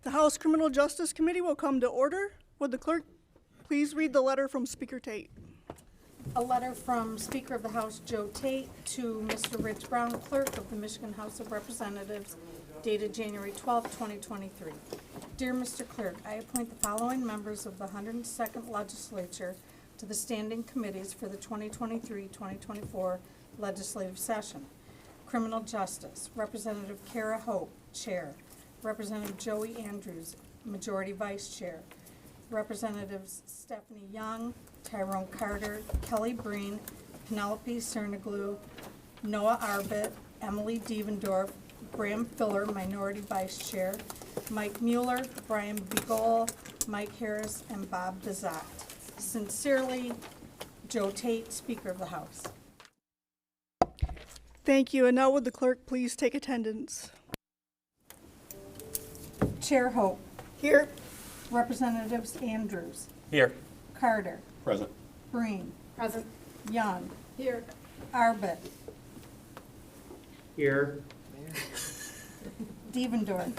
The House Criminal Justice Committee will come to order. Would the clerk please read the letter from Speaker Tate? A letter from Speaker of the House Joe Tate to Mr. Rich Brown, Clerk of the Michigan House of Representatives, dated January 12, 2023. Dear Mr. Clerk, I appoint the following members of the 102nd Legislature to the standing committees for the 2023-2024 legislative session. Criminal Justice, Representative Kara Hope, Chair. Representative Joey Andrews, Majority Vice Chair. Representatives Stephanie Young, Tyrone Carter, Kelly Breen, Penelope Cerniglu, Noah Arbit, Emily Devendorf, Graham Filler, Minority Vice Chair, Mike Mueller, Brian Begol, Mike Harris, and Bob Bizat. Sincerely, Joe Tate, Speaker of the House. Thank you. And now would the clerk please take attendance? Chair Hope. Here. Representatives Andrews, Here. Carter, Present. Breen, Present. Young, Here. Arbit, Here. Devendorf,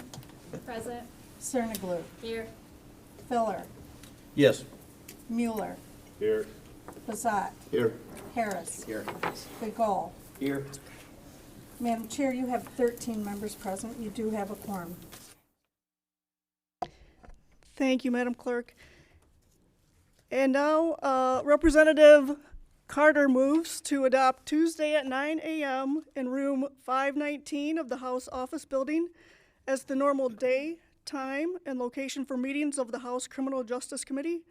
Present. Cerniglu, Here. Filler, Yes. Mueller, Here. Bizat, Here. Harris, Here. Begol. Here. Madam Chair, you have 13 members present. You do have a quorum. Thank you, Madam Clerk. And now, Representative Carter moves to adopt Tuesday at 9 a.m. in room 519 of the House Office Building as the normal day, time, and location for meetings of the House Criminal Justice Committee.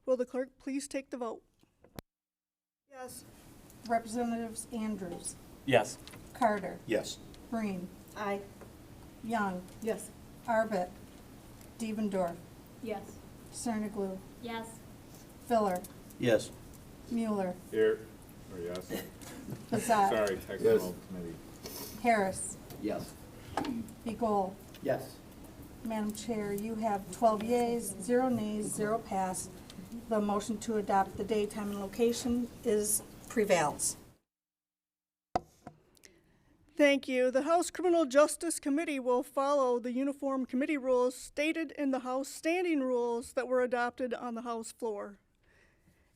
Will the clerk please take the vote? Yes. Representatives Andrews, Yes. Carter, Yes. Breen, Aye. Young, Yes. Arbit, Devendorf, Yes. Cerniglu, Yes. Filler, Yes. Mueller, Here, or yes, Bizat, sorry, technical committee. Harris, Yes. Begol. Yes. Madam Chair, you have 12 yeas, 0 nays, 0 pass. The motion to adopt the day, time, and location prevails. Thank you. The House Criminal Justice Committee will follow the uniform committee rules stated in the House standing rules that were adopted on the House floor.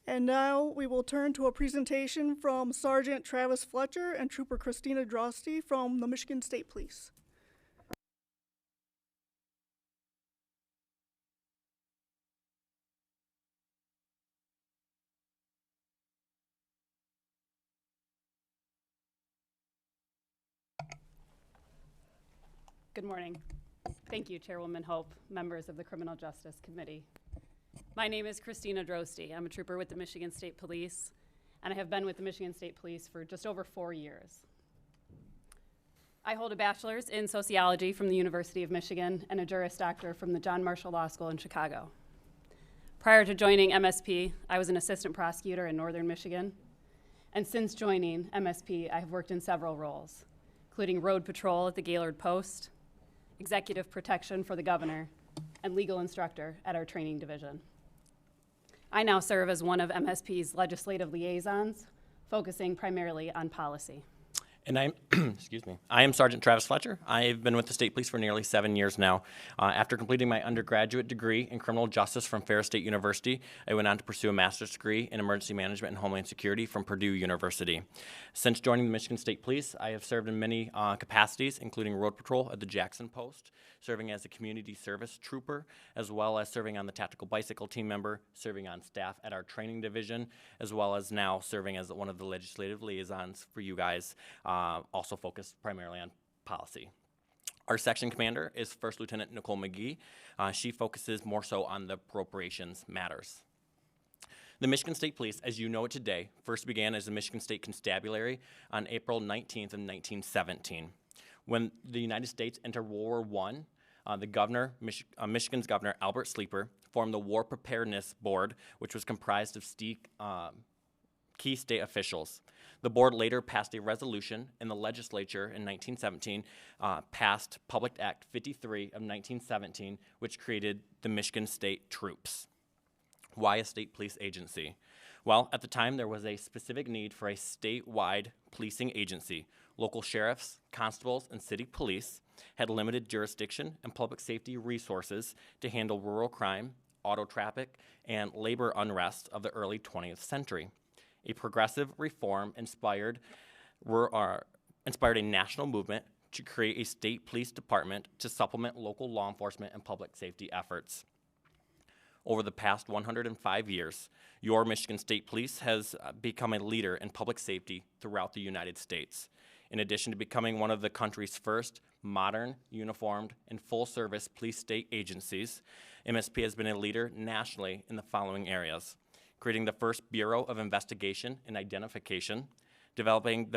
And now we will turn to a presentation from Sergeant Travis Fletcher and Trooper Christina Drosty from the Michigan State Police. Good morning. Thank you, Chairwoman Hope, members of the Criminal Justice Committee. My name is Christina Drosty. I'm a trooper with the Michigan State Police, and I have been with the Michigan State Police for just over 4 years. I hold a bachelor's in sociology from the University of Michigan and a Juris Doctor from the John Marshall Law School in Chicago. Prior to joining MSP, I was an assistant prosecutor in Northern Michigan, and since joining MSP, I have worked in several roles, including road patrol at the Gaylord Post, executive protection for the governor, and legal instructor at our training division. I now serve as one of MSP's legislative liaisons, focusing primarily on policy. And I'm, excuse me, I am Sergeant Travis Fletcher. I've been with the State Police for nearly 7 years now. After completing my undergraduate degree in criminal justice from Ferris State University, I went on to pursue a master's degree in emergency management and homeland security from Purdue University. Since joining the Michigan State Police, I have served in many capacities, including road patrol at the Jackson Post, serving as a community service trooper, as well as serving on the tactical bicycle team member, serving on staff at our training division, as well as now serving as one of the legislative liaisons for you guys, also focused primarily on policy. Our section commander is First Lieutenant Nicole McGee. She focuses more so on the appropriations matters. The Michigan State Police, as you know it today, first began as the Michigan State Constabulary on April 19th of 1917. When the United States entered World War I, the governor, Michigan's governor, Albert Sleeper, formed the War Preparedness Board, which was comprised of key state officials. The board later passed a resolution, and the legislature in 1917 passed Public Act 53 of 1917, which created the Michigan State Troops. Why a state police agency? Well, at the time, there was a specific need for a statewide policing agency. Local sheriffs, constables, and city police had limited jurisdiction and public safety resources to handle rural crime, auto traffic, and labor unrest of the early 20th century. A progressive reform inspired a national movement to create a state police department to supplement local law enforcement and public safety efforts. Over the past 105 years, your Michigan State Police has become a leader in public safety throughout the United States. In addition to becoming one of the country's first modern, uniformed, and full-service police state agencies, MSP has been a leader nationally in the following areas: creating the first Bureau of Investigation and Identification, developing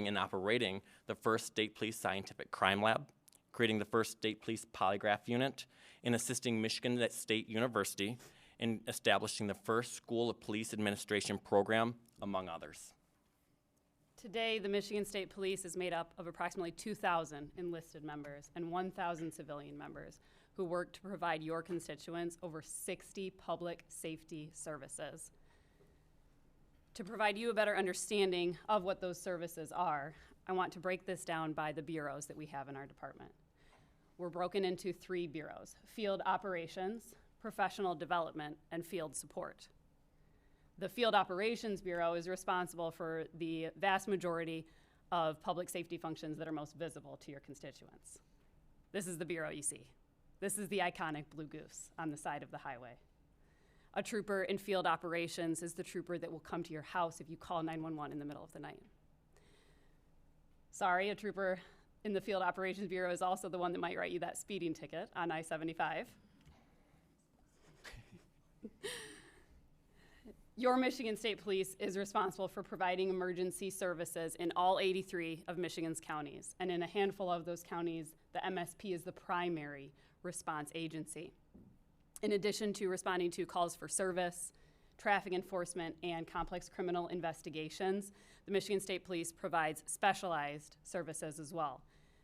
and operating the first State Police Scientific Crime Lab, creating the first State Police Polygraph Unit, and assisting Michigan State University in establishing the first School of Police Administration program, among others. Today, the Michigan State Police is made up of approximately 2,000 enlisted members and 1,000 civilian members who work to provide your constituents over 60 public safety services. To provide you a better understanding of what those services are, I want to break this down by the bureaus that we have in our department. We're broken into 3 bureaus: field operations, professional development, and field support. The Field Operations Bureau is responsible for the vast majority of public safety functions that are most visible to your constituents. This is the bureau you see. This is the iconic blue goose on the side of the highway. A trooper in field operations is the trooper that will come to your house if you call 911 in the middle of the night. Sorry, a trooper in the Field Operations Bureau is also the one that might write you that speeding ticket on I-75. Your Michigan State Police is responsible for providing emergency services in all 83 of Michigan's counties. And in a handful of those counties, the MSP is the primary response agency. In addition to responding to calls for service, traffic enforcement, and complex criminal investigations, the Michigan State Police provides specialized services as well.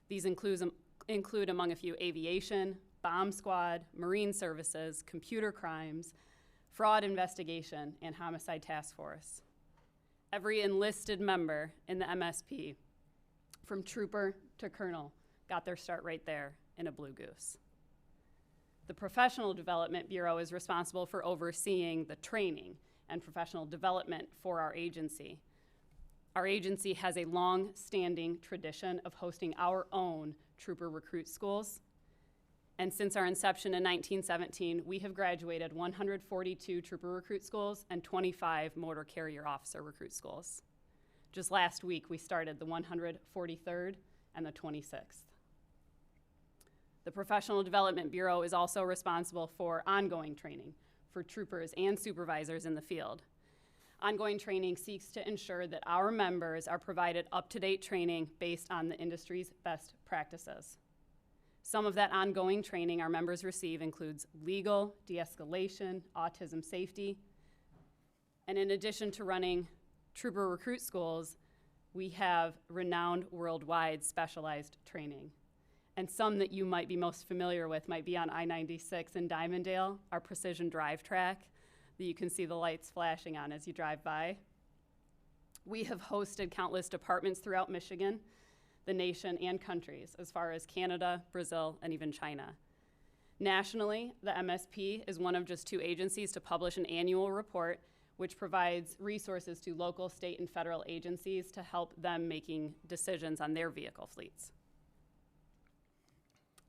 These include among a few aviation, bomb squad, marine services, computer crimes, fraud investigation, and homicide task force. Every enlisted member in the MSP, from trooper to colonel, got their start right there in a blue goose. The Professional Development Bureau is responsible for overseeing the training and professional development for our agency. Our agency has a long-standing tradition of hosting our own trooper recruit schools. And since our inception in 1917, we have graduated 142 trooper recruit schools and 25 motor carrier officer recruit schools. Just last week, we started the 143rd and the 26th. The Professional Development Bureau is also responsible for ongoing training for troopers and supervisors in the field. Ongoing training seeks to ensure that our members are provided up-to-date training based on the industry's best practices. Some of that ongoing training our members receive includes legal, de-escalation, autism safety. And in addition to running trooper recruit schools, we have renowned worldwide specialized training. And some that you might be most familiar with might be on I-96 in Dimondale, our precision drive track that you can see the lights flashing on as you drive by. We have hosted countless departments throughout Michigan, the nation, and countries, as far as Canada, Brazil, and even China. Nationally, the MSP is one of just 2 agencies to publish an annual report which provides resources to local, state, and federal agencies to help them making decisions on their vehicle fleets.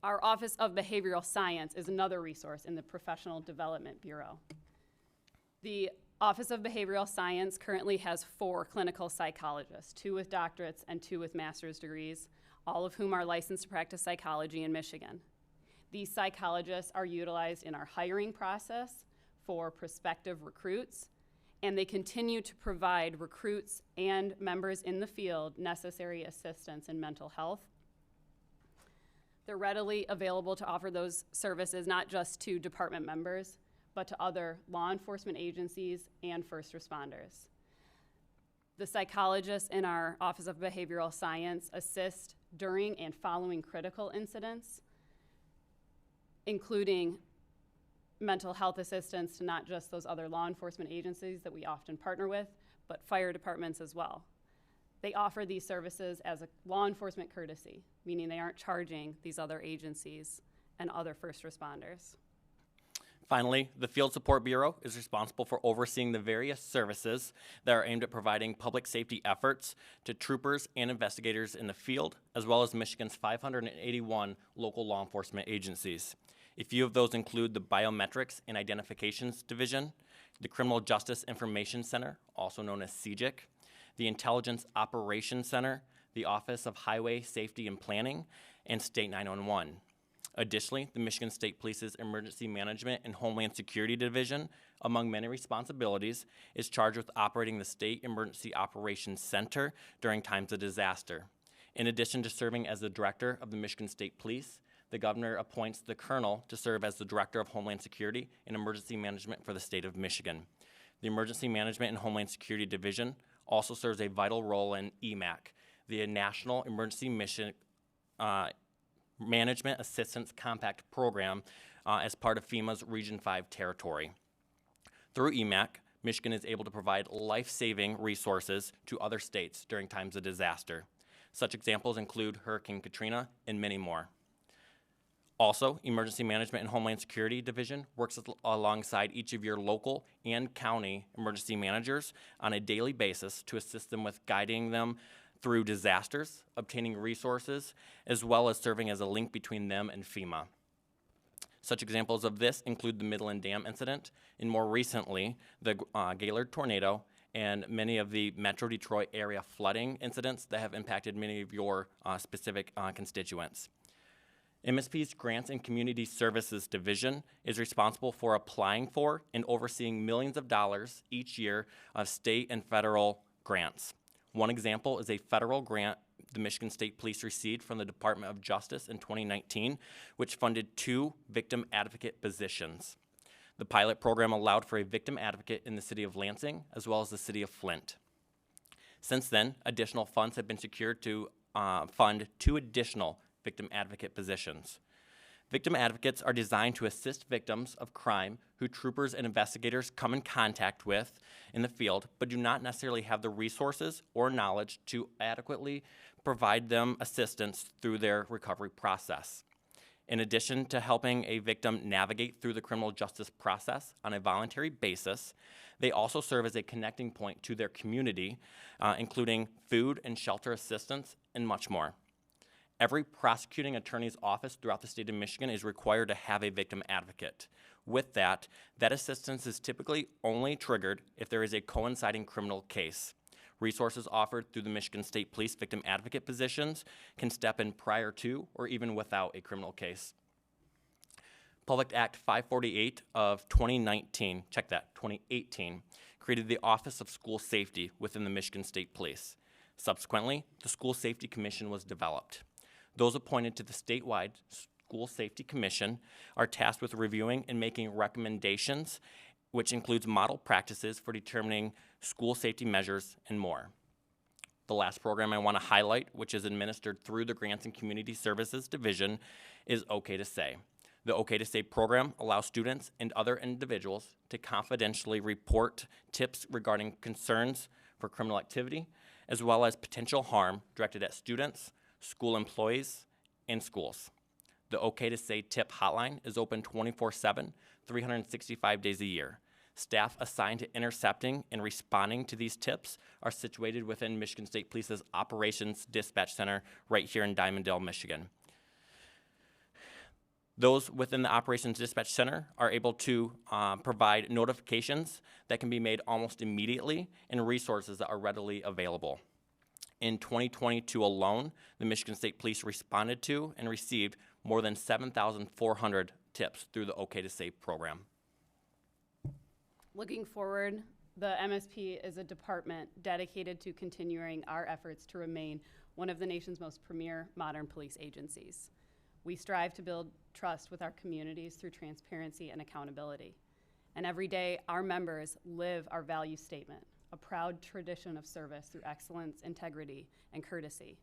Our Office of Behavioral Science is another resource in the Professional Development Bureau. The Office of Behavioral Science currently has 4 clinical psychologists, 2 with doctorates and 2 with master's degrees, all of whom are licensed to practice psychology in Michigan. These psychologists are utilized in our hiring process for prospective recruits, and they continue to provide recruits and members in the field necessary assistance in mental health. They're readily available to offer those services not just to department members, but to other law enforcement agencies and first responders. The psychologists in our Office of Behavioral Science assist during and following critical incidents, including mental health assistance to not just those other law enforcement agencies that we often partner with, but fire departments as well. They offer these services as a law enforcement courtesy, meaning they aren't charging these other agencies and other first responders. Finally, the Field Support Bureau is responsible for overseeing the various services that are aimed at providing public safety efforts to troopers and investigators in the field, as well as Michigan's 581 local law enforcement agencies. A few of those include the Biometrics and Identifications Division, the Criminal Justice Information Center, also known as CJIC, the Intelligence Operations Center, the Office of Highway Safety and Planning, and State 911. Additionally, the Michigan State Police's Emergency Management and Homeland Security Division, among many responsibilities, is charged with operating the State Emergency Operations Center during times of disaster. In addition to serving as the director of the Michigan State Police, the governor appoints the colonel to serve as the director of Homeland Security and Emergency Management for the state of Michigan. The Emergency Management and Homeland Security Division also serves a vital role in EMAC, the National Emergency Mission Management Assistance Compact Program as part of FEMA's Region 5 territory. Through EMAC, Michigan is able to provide life-saving resources to other states during times of disaster. Such examples include Hurricane Katrina and many more. Also, Emergency Management and Homeland Security Division works alongside each of your local and county emergency managers on a daily basis to assist them with guiding them through disasters, obtaining resources, as well as serving as a link between them and FEMA. Such examples of this include the Midland Dam incident, and more recently, the Gaylord tornado, and many of the Metro Detroit area flooding incidents that have impacted many of your specific constituents. MSP's Grants and Community Services Division is responsible for applying for and overseeing millions of dollars each year of state and federal grants. One example is a federal grant the Michigan State Police received from the Department of Justice in 2019, which funded 2 victim advocate positions. The pilot program allowed for a victim advocate in the city of Lansing, as well as the city of Flint. Since then, additional funds have been secured to fund 2 additional victim advocate positions. Victim advocates are designed to assist victims of crime who troopers and investigators come in contact with in the field, but do not necessarily have the resources or knowledge to adequately provide them assistance through their recovery process. In addition to helping a victim navigate through the criminal justice process on a voluntary basis, they also serve as a connecting point to their community, including food and shelter assistance and much more. Every prosecuting attorney's office throughout the state of Michigan is required to have a victim advocate. With that, that assistance is typically only triggered if there is a coinciding criminal case. Resources offered through the Michigan State Police victim advocate positions can step in prior to or even without a criminal case. Public Act 548 of 2019, check that, 2018, created the Office of School Safety within the Michigan State Police. Subsequently, the School Safety Commission was developed. Those appointed to the statewide School Safety Commission are tasked with reviewing and making recommendations, which includes model practices for determining school safety measures and more. The last program I want to highlight, which is administered through the Grants and Community Services Division, is OK to Say. The OK to Say program allows students and other individuals to confidentially report tips regarding concerns for criminal activity, as well as potential harm directed at students, school employees, and schools. The OK to Say tip hotline is open 24/7, 365 days a year. Staff assigned to intercepting and responding to these tips are situated within Michigan State Police's Operations Dispatch Center right here in Diamondale, Michigan. Those within the Operations Dispatch Center are able to provide notifications that can be made almost immediately and resources that are readily available. In 2022 alone, the Michigan State Police responded to and received more than 7,400 tips through the OK to Say program. Looking forward, the MSP is a department dedicated to continuing our efforts to remain one of the nation's most premier modern police agencies. We strive to build trust with our communities through transparency and accountability. And every day, our members live our value statement, a proud tradition of service through excellence, integrity, and courtesy.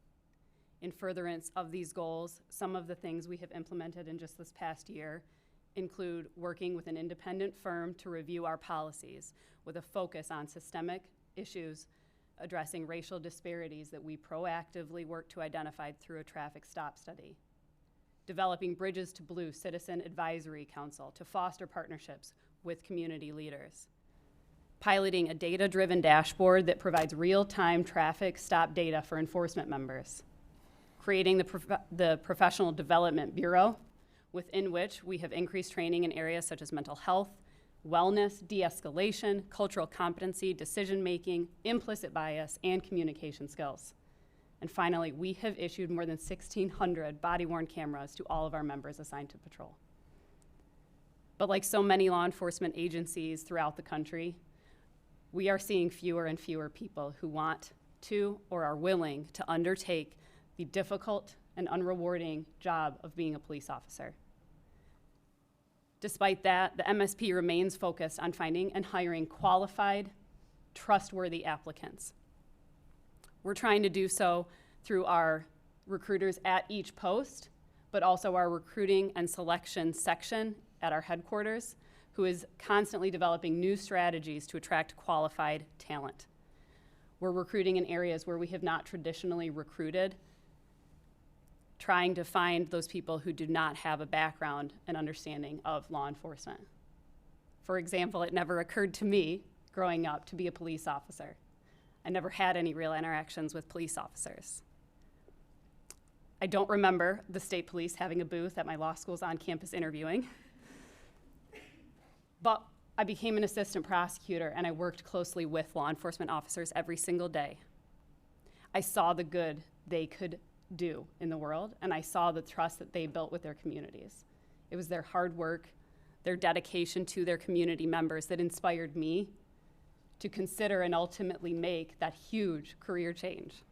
In furtherance of these goals, some of the things we have implemented in just this past year include working with an independent firm to review our policies with a focus on systemic issues addressing racial disparities that we proactively work to identify through a traffic stop study. Developing Bridges to Blue Citizen Advisory Council to foster partnerships with community leaders. Piloting a data-driven dashboard that provides real-time traffic stop data for enforcement members. Creating the Professional Development Bureau, within which we have increased training in areas such as mental health, wellness, de-escalation, cultural competency, decision-making, implicit bias, and communication skills. And finally, we have issued more than 1,600 body-worn cameras to all of our members assigned to patrol. But like so many law enforcement agencies throughout the country, we are seeing fewer and fewer people who want to or are willing to undertake the difficult and unrewarding job of being a police officer. Despite that, the MSP remains focused on finding and hiring qualified, trustworthy applicants. We're trying to do so through our recruiters at each post, but also our recruiting and selection section at our headquarters, who is constantly developing new strategies to attract qualified talent. We're recruiting in areas where we have not traditionally recruited, trying to find those people who do not have a background and understanding of law enforcement. For example, it never occurred to me growing up to be a police officer. I never had any real interactions with police officers. I don't remember the state police having a booth at my law school's on-campus interviewing. But I became an assistant prosecutor and I worked closely with law enforcement officers every single day. I saw the good they could do in the world, and I saw the trust that they built with their communities. It was their hard work, their dedication to their community members that inspired me to consider and ultimately make that huge career change.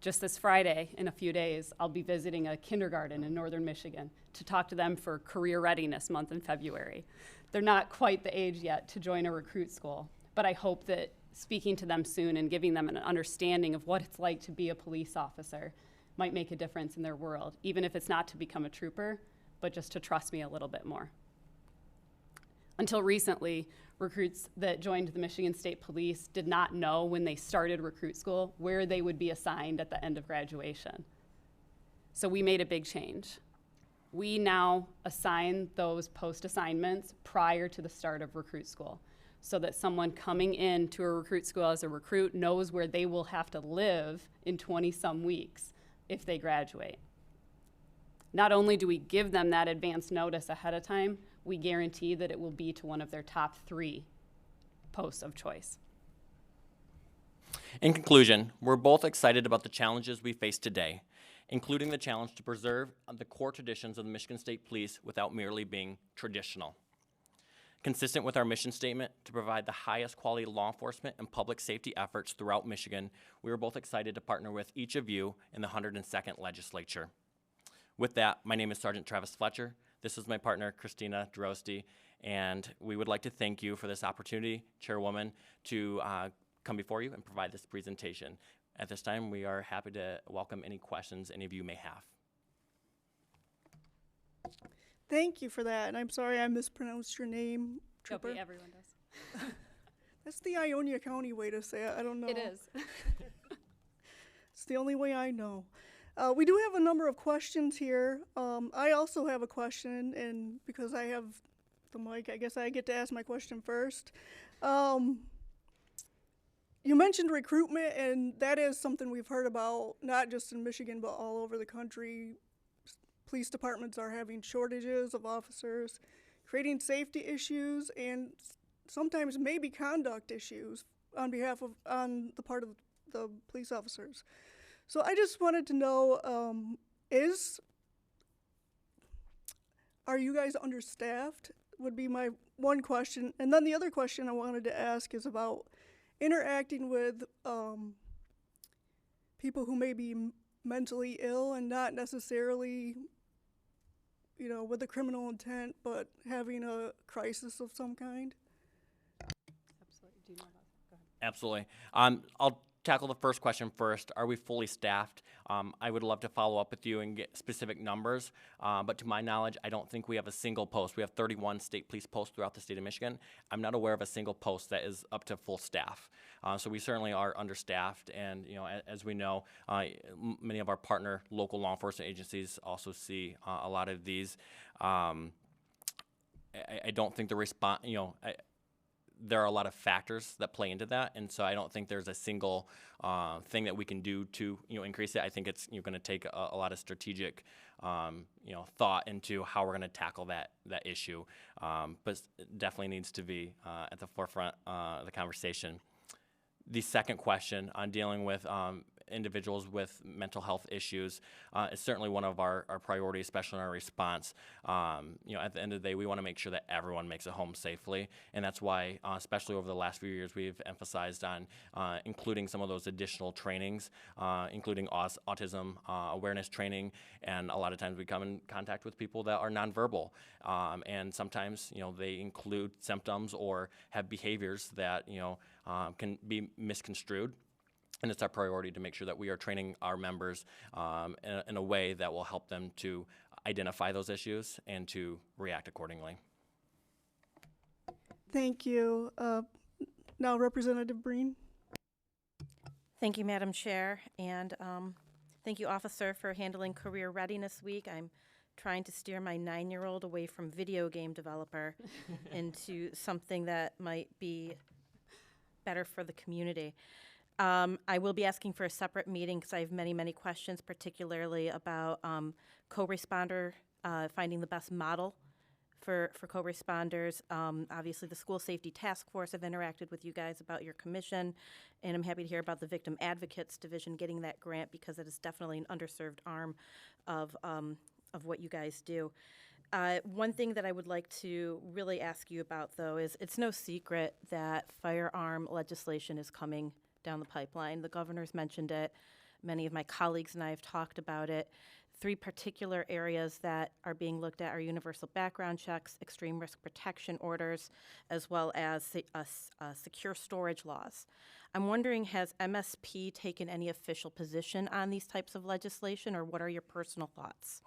Just this Friday, in a few days, I'll be visiting a kindergarten in northern Michigan to talk to them for Career Readiness Month in February. They're not quite the age yet to join a recruit school, but I hope that speaking to them soon and giving them an understanding of what it's like to be a police officer might make a difference in their world, even if it's not to become a trooper, but just to trust me a little bit more. Until recently, recruits that joined the Michigan State Police did not know when they started recruit school where they would be assigned at the end of graduation. So we made a big change. We now assign those post assignments prior to the start of recruit school, so that someone coming into a recruit school as a recruit knows where they will have to live in 20-some weeks if they graduate. Not only do we give them that advance notice ahead of time, we guarantee that it will be to one of their top 3 posts of choice. In conclusion, we're both excited about the challenges we face today, including the challenge to preserve the core traditions of the Michigan State Police without merely being traditional. Consistent with our mission statement to provide the highest quality law enforcement and public safety efforts throughout Michigan, we are both excited to partner with each of you in the 102nd Legislature. With that, my name is Sergeant Travis Fletcher. This is my partner, Christina Droste, and we would like to thank you for this opportunity, Chairwoman, to come before you and provide this presentation. At this time, we are happy to welcome any questions any of you may have. Thank you for that, and I'm sorry I mispronounced your name, Trooper. Okay, everyone does. That's the Ionia County way to say it. I don't know. It is. It's the only way I know. We do have a number of questions here. I also have a question, and because I have the mic, I guess I get to ask my question first. You mentioned recruitment, and that is something we've heard about, not just in Michigan, but all over the country. Police departments are having shortages of officers, creating safety issues, and sometimes maybe conduct issues on the part of the police officers. So I just wanted to know, are you guys understaffed? Would be my one question. And then the other question I wanted to ask is about interacting with people who may be mentally ill and not necessarily, with a criminal intent, but having a crisis of some kind. Absolutely. Do you know about that? Go ahead. Absolutely. I'll tackle the first question first. Are we fully staffed? I would love to follow up with you and get specific numbers, but to my knowledge, I don't think we have a single post. We have 31 state police posts throughout the state of Michigan. I'm not aware of a single post that is up to full staff. So we certainly are understaffed, and as we know, many of our partner local law enforcement agencies also see a lot of these. I don't think the response, there are a lot of factors that play into that, and so I don't think there's a single thing that we can do to increase it. I think it's going to take a lot of strategic thought into how we're going to tackle that issue, but it definitely needs to be at the forefront of the conversation. The second question on dealing with individuals with mental health issues is certainly one of our priorities, especially in our response. At the end of the day, we want to make sure that everyone makes it home safely, and that's why, especially over the last few years, we've emphasized on including some of those additional trainings, including autism awareness training, and a lot of times we come in contact with people that are nonverbal, and sometimes they include symptoms or have behaviors that can be misconstrued. And it's our priority to make sure that we are training our members in a way that will help them to identify those issues and to react accordingly. Thank you. Now Representative Breen. Thank you, Madam Chair, and thank you, Officer, for handling Career Readiness Week. I'm trying to steer my 9-year-old away from video game developer into something that might be better for the community. I will be asking for a separate meeting because I have many, many questions, particularly about co-responder, finding the best model for co-responders. Obviously, the School Safety Task Force have interacted with you guys about your commission, and I'm happy to hear about the Victim Advocates Division getting that grant because it is definitely an underserved arm of what you guys do. One thing that I would like to really ask you about, though, is it's no secret that firearm legislation is coming down the pipeline. The governor's mentioned it. Many of my colleagues and I have talked about it. 3 particular areas that are being looked at are universal background checks, extreme risk protection orders, as well as secure storage laws. I'm wondering, has MSP taken any official position on these types of legislation, or what are your personal thoughts?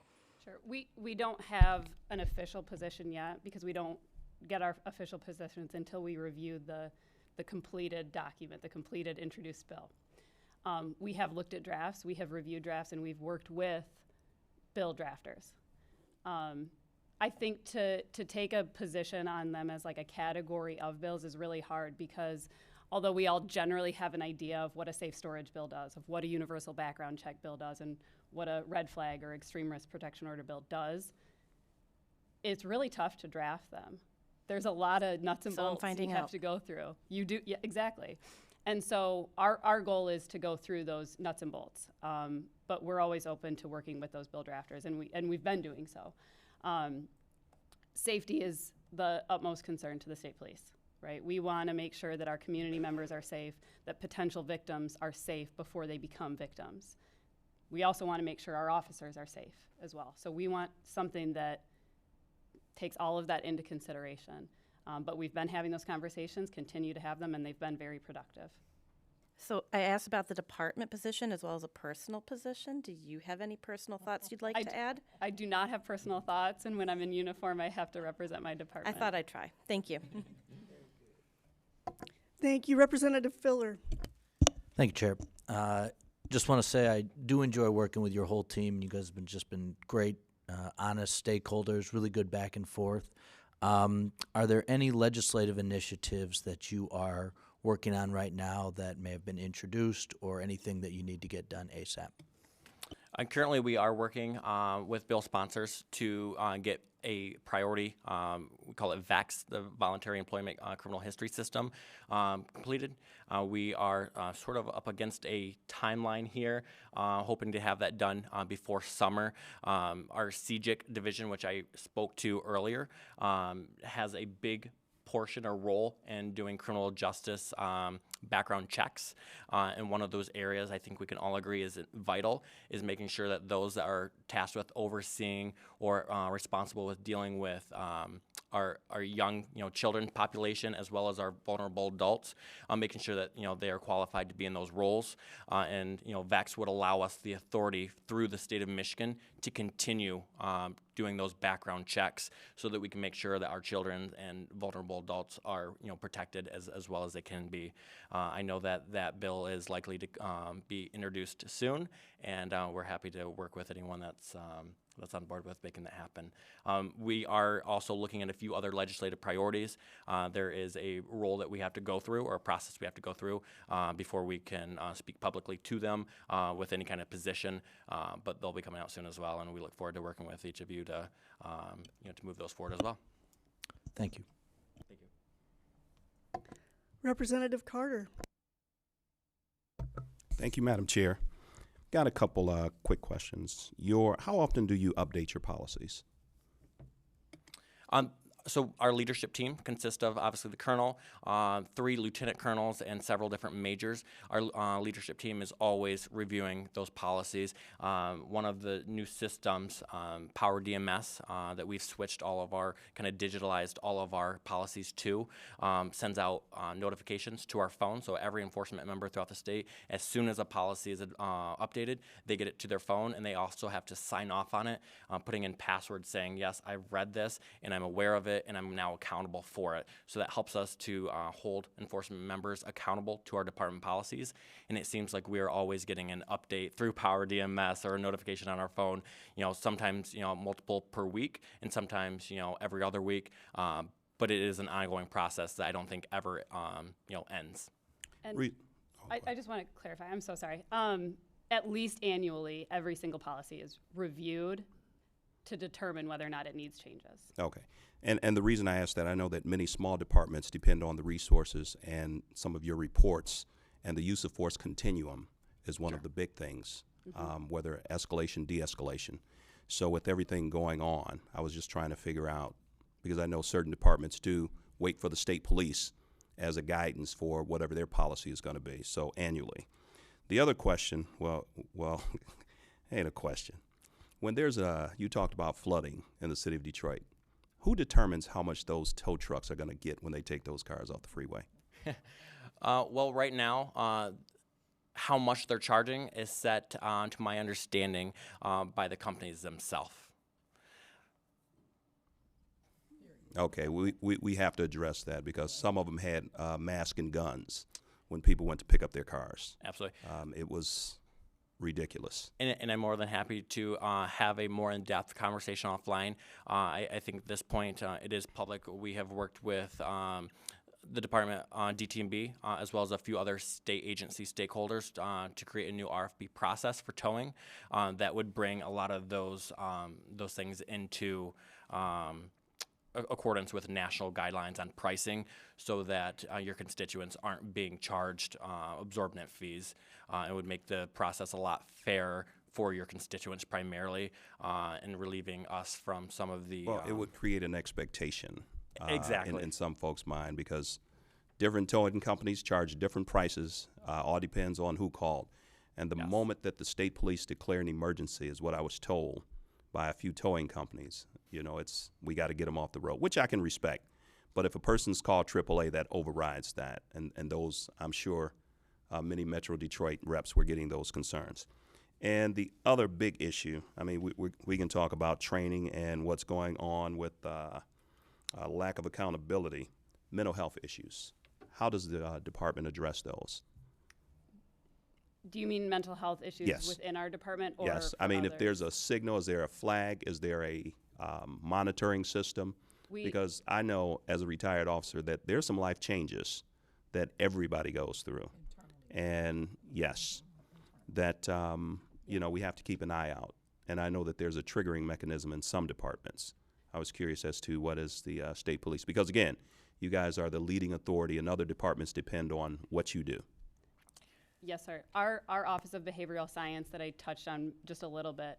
Sure. We don't have an official position yet because we don't get our official positions until we review the completed document, the completed introduced bill. We have looked at drafts, we have reviewed drafts, and we've worked with bill drafters. I think to take a position on them as like a category of bills is really hard because although we all generally have an idea of what a safe storage bill does, of what a universal background check bill does, and what a red flag or extreme risk protection order bill does, it's really tough to draft them. There's a lot of nuts and bolts you have to go through. You do, yeah, exactly. And so our goal is to go through those nuts and bolts, but we're always open to working with those bill drafters, and we've been doing so. Safety is the utmost concern to the state police, right? We want to make sure that our community members are safe, that potential victims are safe before they become victims. We also want to make sure our officers are safe as well. So we want something that takes all of that into consideration. But we've been having those conversations, continue to have them, and they've been very productive. So I asked about the department position as well as a personal position. Do you have any personal thoughts you'd like to add? I do not have personal thoughts, and when I'm in uniform, I have to represent my department. I thought I'd try. Thank you. Thank you. Representative Filler. Thank you, Chair. Just want to say I do enjoy working with your whole team. You guys have just been great, honest stakeholders, really good back and forth. Are there any legislative initiatives that you are working on right now that may have been introduced or anything that you need to get done ASAP? Currently, we are working with bill sponsors to get a priority, we call it VAX, the Voluntary Employment Criminal History System, completed. We are sort of up against a timeline here, hoping to have that done before summer. Our CJIC division, which I spoke to earlier, has a big portion or role in doing criminal justice background checks. And one of those areas I think we can all agree is vital is making sure that those that are tasked with overseeing or responsible with dealing with our young children population as well as our vulnerable adults, making sure that they are qualified to be in those roles. And VEX would allow us the authority through the state of Michigan to continue doing those background checks so that we can make sure that our children and vulnerable adults are protected as well as they can be. I know that bill is likely to be introduced soon, and we're happy to work with anyone that's on board with making that happen. We are also looking at a few other legislative priorities. There is a role that we have to go through, or a process we have to go through before we can speak publicly to them with any kind of position, but they'll be coming out soon as well, and we look forward to working with each of you to move those forward as well. Thank you. Thank you. Representative Carter. Thank you, Madam Chair. Got a couple quick questions. How often do you update your policies? So our leadership team consists of obviously the colonel, 3 lieutenant colonels, and several different majors. Our leadership team is always reviewing those policies. One of the new systems, Power DMS, that we've switched all of our, kind of digitalized all of our policies to, sends out notifications to our phone. So every enforcement member throughout the state, as soon as a policy is updated, they get it to their phone, and they also have to sign off on it, putting in passwords saying, yes, I've read this, and I'm aware of it, and I'm now accountable for it. So that helps us to hold enforcement members accountable to our department policies. And it seems like we are always getting an update through Power DMS or a notification on our phone, sometimes, multiple per week, and sometimes, every other week. But it is an ongoing process that I don't think ever, ends. And I just want to clarify, I'm so sorry. At least annually, every single policy is reviewed to determine whether or not it needs changes. Okay. And the reason I ask that, I know that many small departments depend on the resources and some of your reports, and the use of force continuum is one of the big things, whether escalation, de-escalation. So with everything going on, I was just trying to figure out, because I know certain departments do wait for the state police as a guidance for whatever their policy is going to be, so annually. The other question, well, ain't a question. When there's you talked about flooding in the city of Detroit, who determines how much those tow trucks are going to get when they take those cars off the freeway? Well, right now, how much they're charging is set, to my understanding, by the companies themselves. Okay, we have to address that because some of them had masks and guns when people went to pick up their cars. Absolutely. It was ridiculous. And I'm more than happy to have a more in-depth conversation offline. I think at this point it is public. We have worked with the department, DTMB, as well as a few other state agency stakeholders to create a new RFP process for towing that would bring a lot of those things into accordance with national guidelines on pricing so that your constituents aren't being charged absorbent fees. It would make the process a lot fairer for your constituents primarily and relieving us from some of the... Well, it would create an expectation exactly. in some folks' mind because different towing companies charge different prices. All depends on who called. And the moment that the state police declare an emergency is what I was told by a few towing companies. We got to get them off the road, which I can respect. But if a person's called AAA, that overrides that. And those, I'm sure, many Metro Detroit reps were getting those concerns. And the other big issue, I mean, we can talk about training and what's going on with lack of accountability, mental health issues. How does the department address those? Do you mean mental health issues Yes. within our department? Or Yes. for I mean, if others? there's a signal, is there a flag? Is there a monitoring system? Because I know as a retired officer that there's some life changes that everybody goes through. And yes, that, we have to keep an eye out. And I know that there's a triggering mechanism in some departments. I was curious as to what is the state police, because again, you guys are the leading authority and other departments depend on what you do. Yes, sir. Our Office of Behavioral Science that I touched on just a little bit,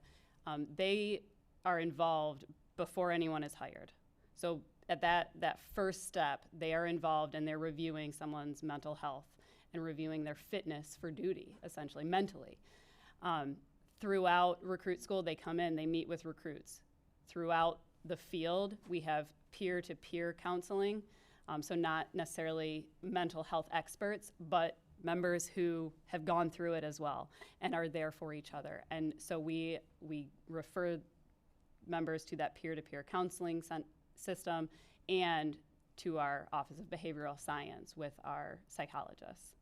they are involved before anyone is hired. So at that first step, they are involved and they're reviewing someone's mental health and reviewing their fitness for duty, essentially, mentally. Throughout recruit school, they come in, they meet with recruits. Throughout the field, we have peer-to-peer counseling, so not necessarily mental health experts, but members who have gone through it as well and are there for each other. And so we refer members to that peer-to-peer counseling system and to our Office of Behavioral Science with our psychologists.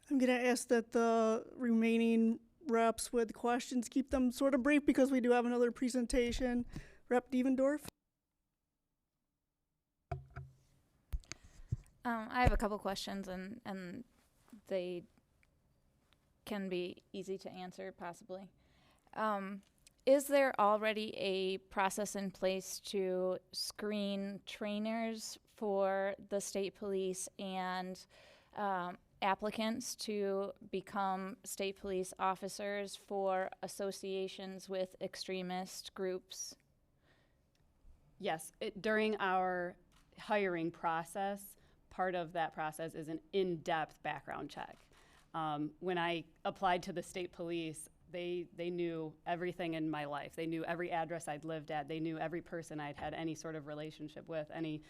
I'm going to ask that the remaining reps with questions keep them sort of brief because we do have another presentation. Rep Devendorf. I have a couple questions, and they can be easy to answer, possibly. Is there already a process in place to screen trainers for the state police and applicants to become state police officers for associations with extremist groups? Yes, during our hiring process, part of that process is an in-depth background check. When I applied to the state police, they knew everything in my life. They knew every address I'd lived at. They knew every person I'd had any sort of relationship with, any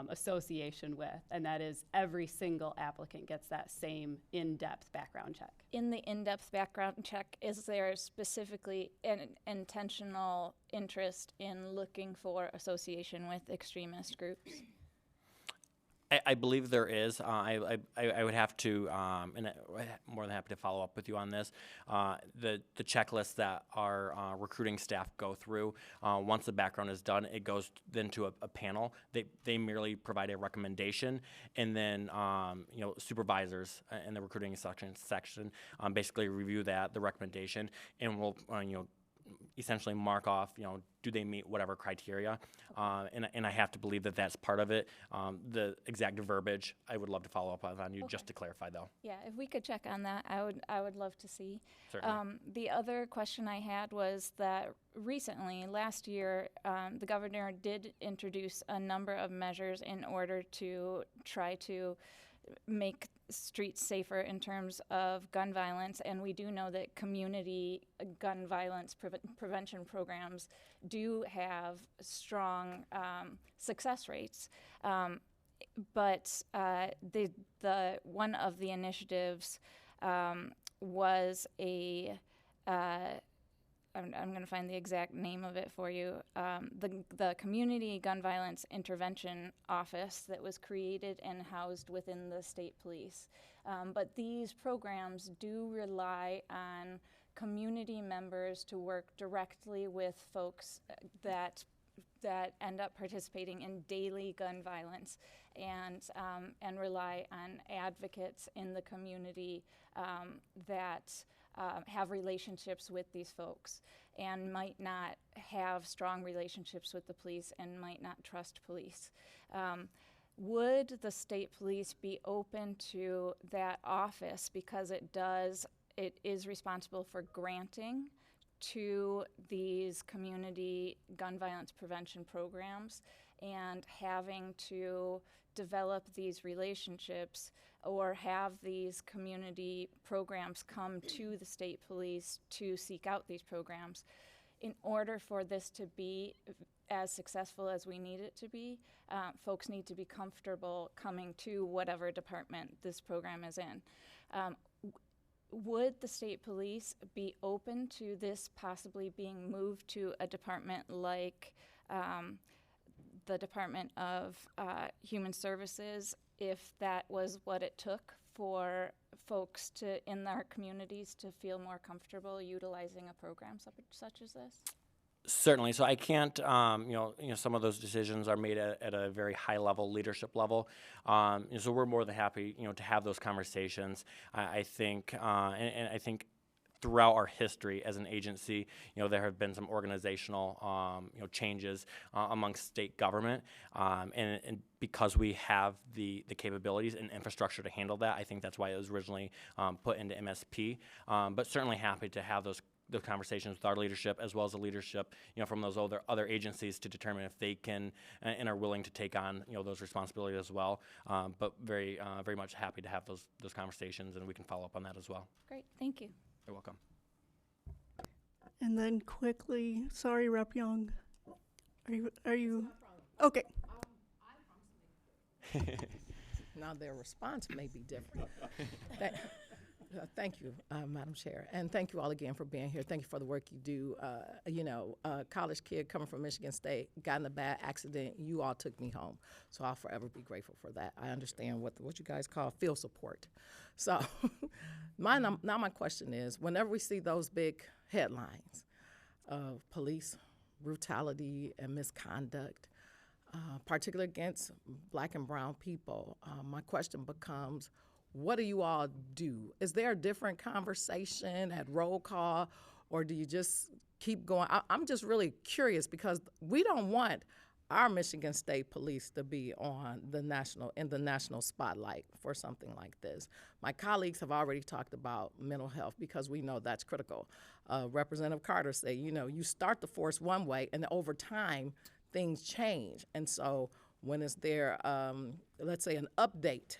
association with, and that is every single applicant gets that same in-depth background check. In the in-depth background check, is there specifically an intentional interest in looking for association with extremist groups? I believe there is. I would have to, and I'm more than happy to follow up with you on this. The checklist that our recruiting staff go through, once the background is done, it goes then to a panel. They merely provide a recommendation, and then supervisors in the recruiting section basically review the recommendation, and will essentially mark off, do they meet whatever criteria? And I have to believe that that's part of it. The exact verbiage, I would love to follow up on you, just to clarify, though. Yeah, if we could check on that, I would love to see. Certainly. The other question I had was that recently, last year, the governor did introduce a number of measures in order to try to make streets safer in terms of gun violence, and we do know that community gun violence prevention programs do have strong success rates. But the one of the initiatives was a I'm going to find the exact name of it for you. The Community Gun Violence Intervention Office that was created and housed within the state police. But these programs do rely on community members to work directly with folks that end up participating in daily gun violence, and rely on advocates in the community that have relationships with these folks and might not have strong relationships with the police and might not trust police. Would the state police be open to that office, because it is responsible for granting to these community gun violence prevention programs and having to develop these relationships or have these community programs come to the state police to seek out these programs? In order for this to be as successful as we need it to be, folks need to be comfortable coming to whatever department this program is in. Would the state police be open to this possibly being moved to a department like the Department of Human Services, if that was what it took for folks in our communities to feel more comfortable utilizing a program such as this? Certainly. So I can't, some of those decisions are made at a very high level, leadership level. So we're more than happy, to have those conversations. I think, and I think throughout our history as an agency, there have been some organizational, changes amongst state government, and because we have the capabilities and infrastructure to handle that, I think that's why it was originally put into MSP. But certainly happy to have those the conversations with our leadership as well as the leadership, from those other agencies to determine if they can and are willing to take on, those responsibilities as well. But very much happy to have those conversations, and we can follow up on that as well. Great, thank you. You're welcome. And then quickly, sorry, Rep Young. Are you? Okay. Now their response may be different. Thank you, Madam Chair, and thank you all again for being here. Thank you for the work you do. College kid coming from Michigan State, got in a bad accident. You all took me home, so I'll forever be grateful for that. I understand what you guys call field support. So, now my question is: whenever we see those big headlines of police brutality and misconduct, particularly against Black and brown people, my question becomes, what do you all do? Is there a different conversation at roll call, or do you just keep going? I'm just really curious because we don't want our Michigan State Police to be in the national spotlight for something like this. My colleagues have already talked about mental health because we know that's critical. Representative Carter said, you start the force one way, and over time, things change. And so when is there, let's say, an update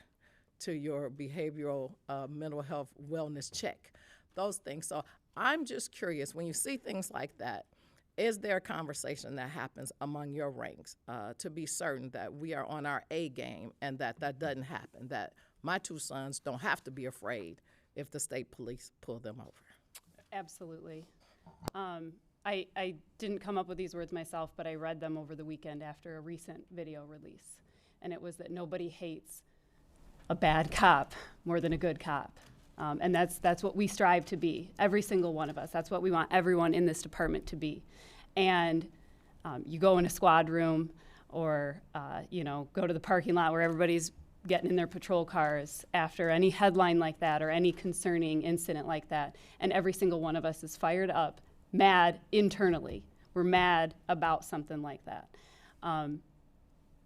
to your behavioral mental health wellness check, those things. So I'm just curious, when you see things like that, is there a conversation that happens among your ranks to be certain that we are on our A game and that doesn't happen, that my two sons don't have to be afraid if the state police pull them over? Absolutely. I didn't come up with these words myself, but I read them over the weekend after a recent video release. And it was that nobody hates a bad cop more than a good cop. And that's what we strive to be, every single one of us. That's what we want everyone in this department to be. And you go in a squad room or, go to the parking lot where everybody's getting in their patrol cars after any headline like that or any concerning incident like that. And every single one of us is fired up, mad internally. We're mad about something like that.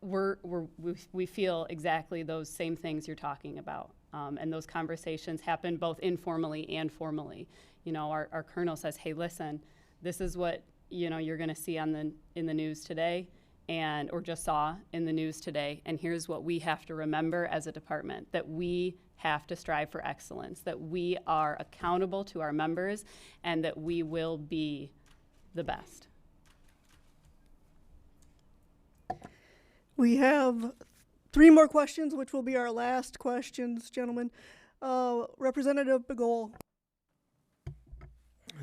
We feel exactly those same things you're talking about. And those conversations happen both informally and formally. Our colonel says, hey, listen, this is what, you're gonna see in the news today or just saw in the news today. And here's what we have to remember as a department, that we have to strive for excellence, that we are accountable to our members, and that we will be the best. We have 3 more questions, which will be our last questions, gentlemen. Representative Begole.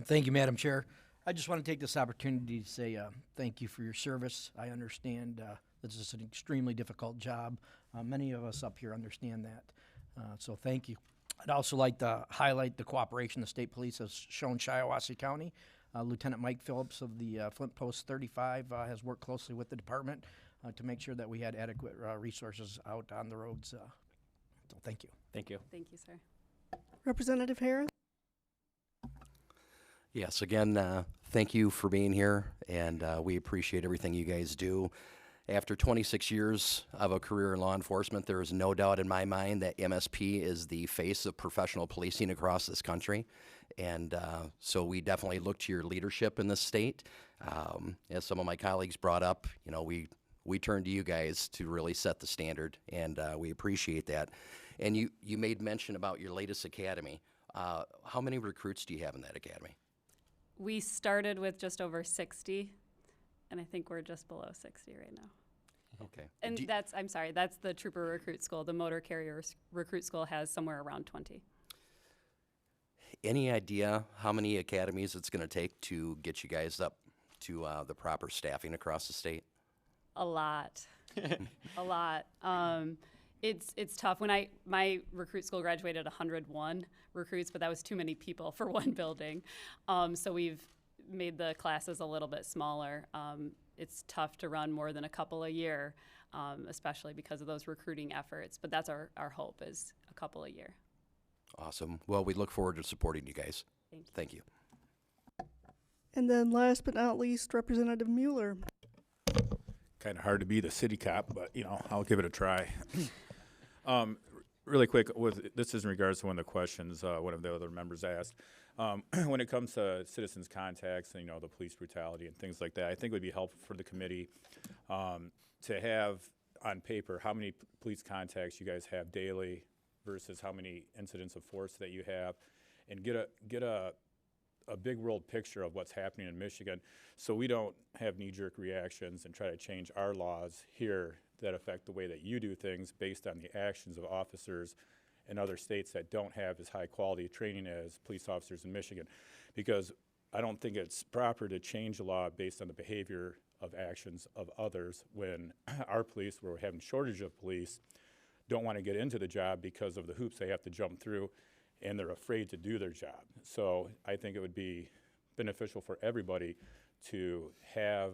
Thank you, Madam Chair. I just want to take this opportunity to say thank you for your service. I understand this is an extremely difficult job. Many of us up here understand that. So thank you. I'd also like to highlight the cooperation the state police has shown Shiawassee County. Lieutenant Mike Phillips of the Flint Post 35 has worked closely with the department to make sure that we had adequate resources out on the roads. So thank you. Thank you. Thank you, sir. Representative Harris. Yes, again, thank you for being here, and we appreciate everything you guys do. After 26 years of a career in law enforcement, there is no doubt in my mind that MSP is the face of professional policing across this country. And so we definitely look to your leadership in this state. As some of my colleagues brought up, we turn to you guys to really set the standard, and we appreciate that. And you made mention about your latest academy. How many recruits do you have in that academy? We started with just over 60, and I think we're just below 60 right now. Okay. And that's the Trooper Recruit School. The Motor Carrier Recruit School has somewhere around 20. Any idea how many academies it's going to take to get you guys up to the proper staffing across the state? A lot. A lot. It's tough. When my recruit school graduated 101 recruits, but that was too many people for one building. So we've made the classes a little bit smaller. It's tough to run more than a couple a year, especially because of those recruiting efforts. But that's our hope, is a couple a year. Awesome. Well, we look forward to supporting you guys. Thank you. Thank you. And then last but not least, Representative Mueller. Kind of hard to be the city cop, but I'll give it a try. Really quick, this is in regards to one of the questions one of the other members asked. When it comes to citizens' contacts and, the police brutality and things like that, I think it would be helpful for the committee to have on paper how many police contacts you guys have daily versus how many incidents of force that you have, and get a big world picture of what's happening in Michigan, so we don't have knee-jerk reactions and try to change our laws here that affect the way that you do things based on the actions of officers in other states that don't have as high quality training as police officers in Michigan. Because I don't think it's proper to change the law based on the behavior of actions of others when our police, where we're having shortage of police, don't want to get into the job because of the hoops they have to jump through, and they're afraid to do their job. So I think it would be beneficial for everybody to have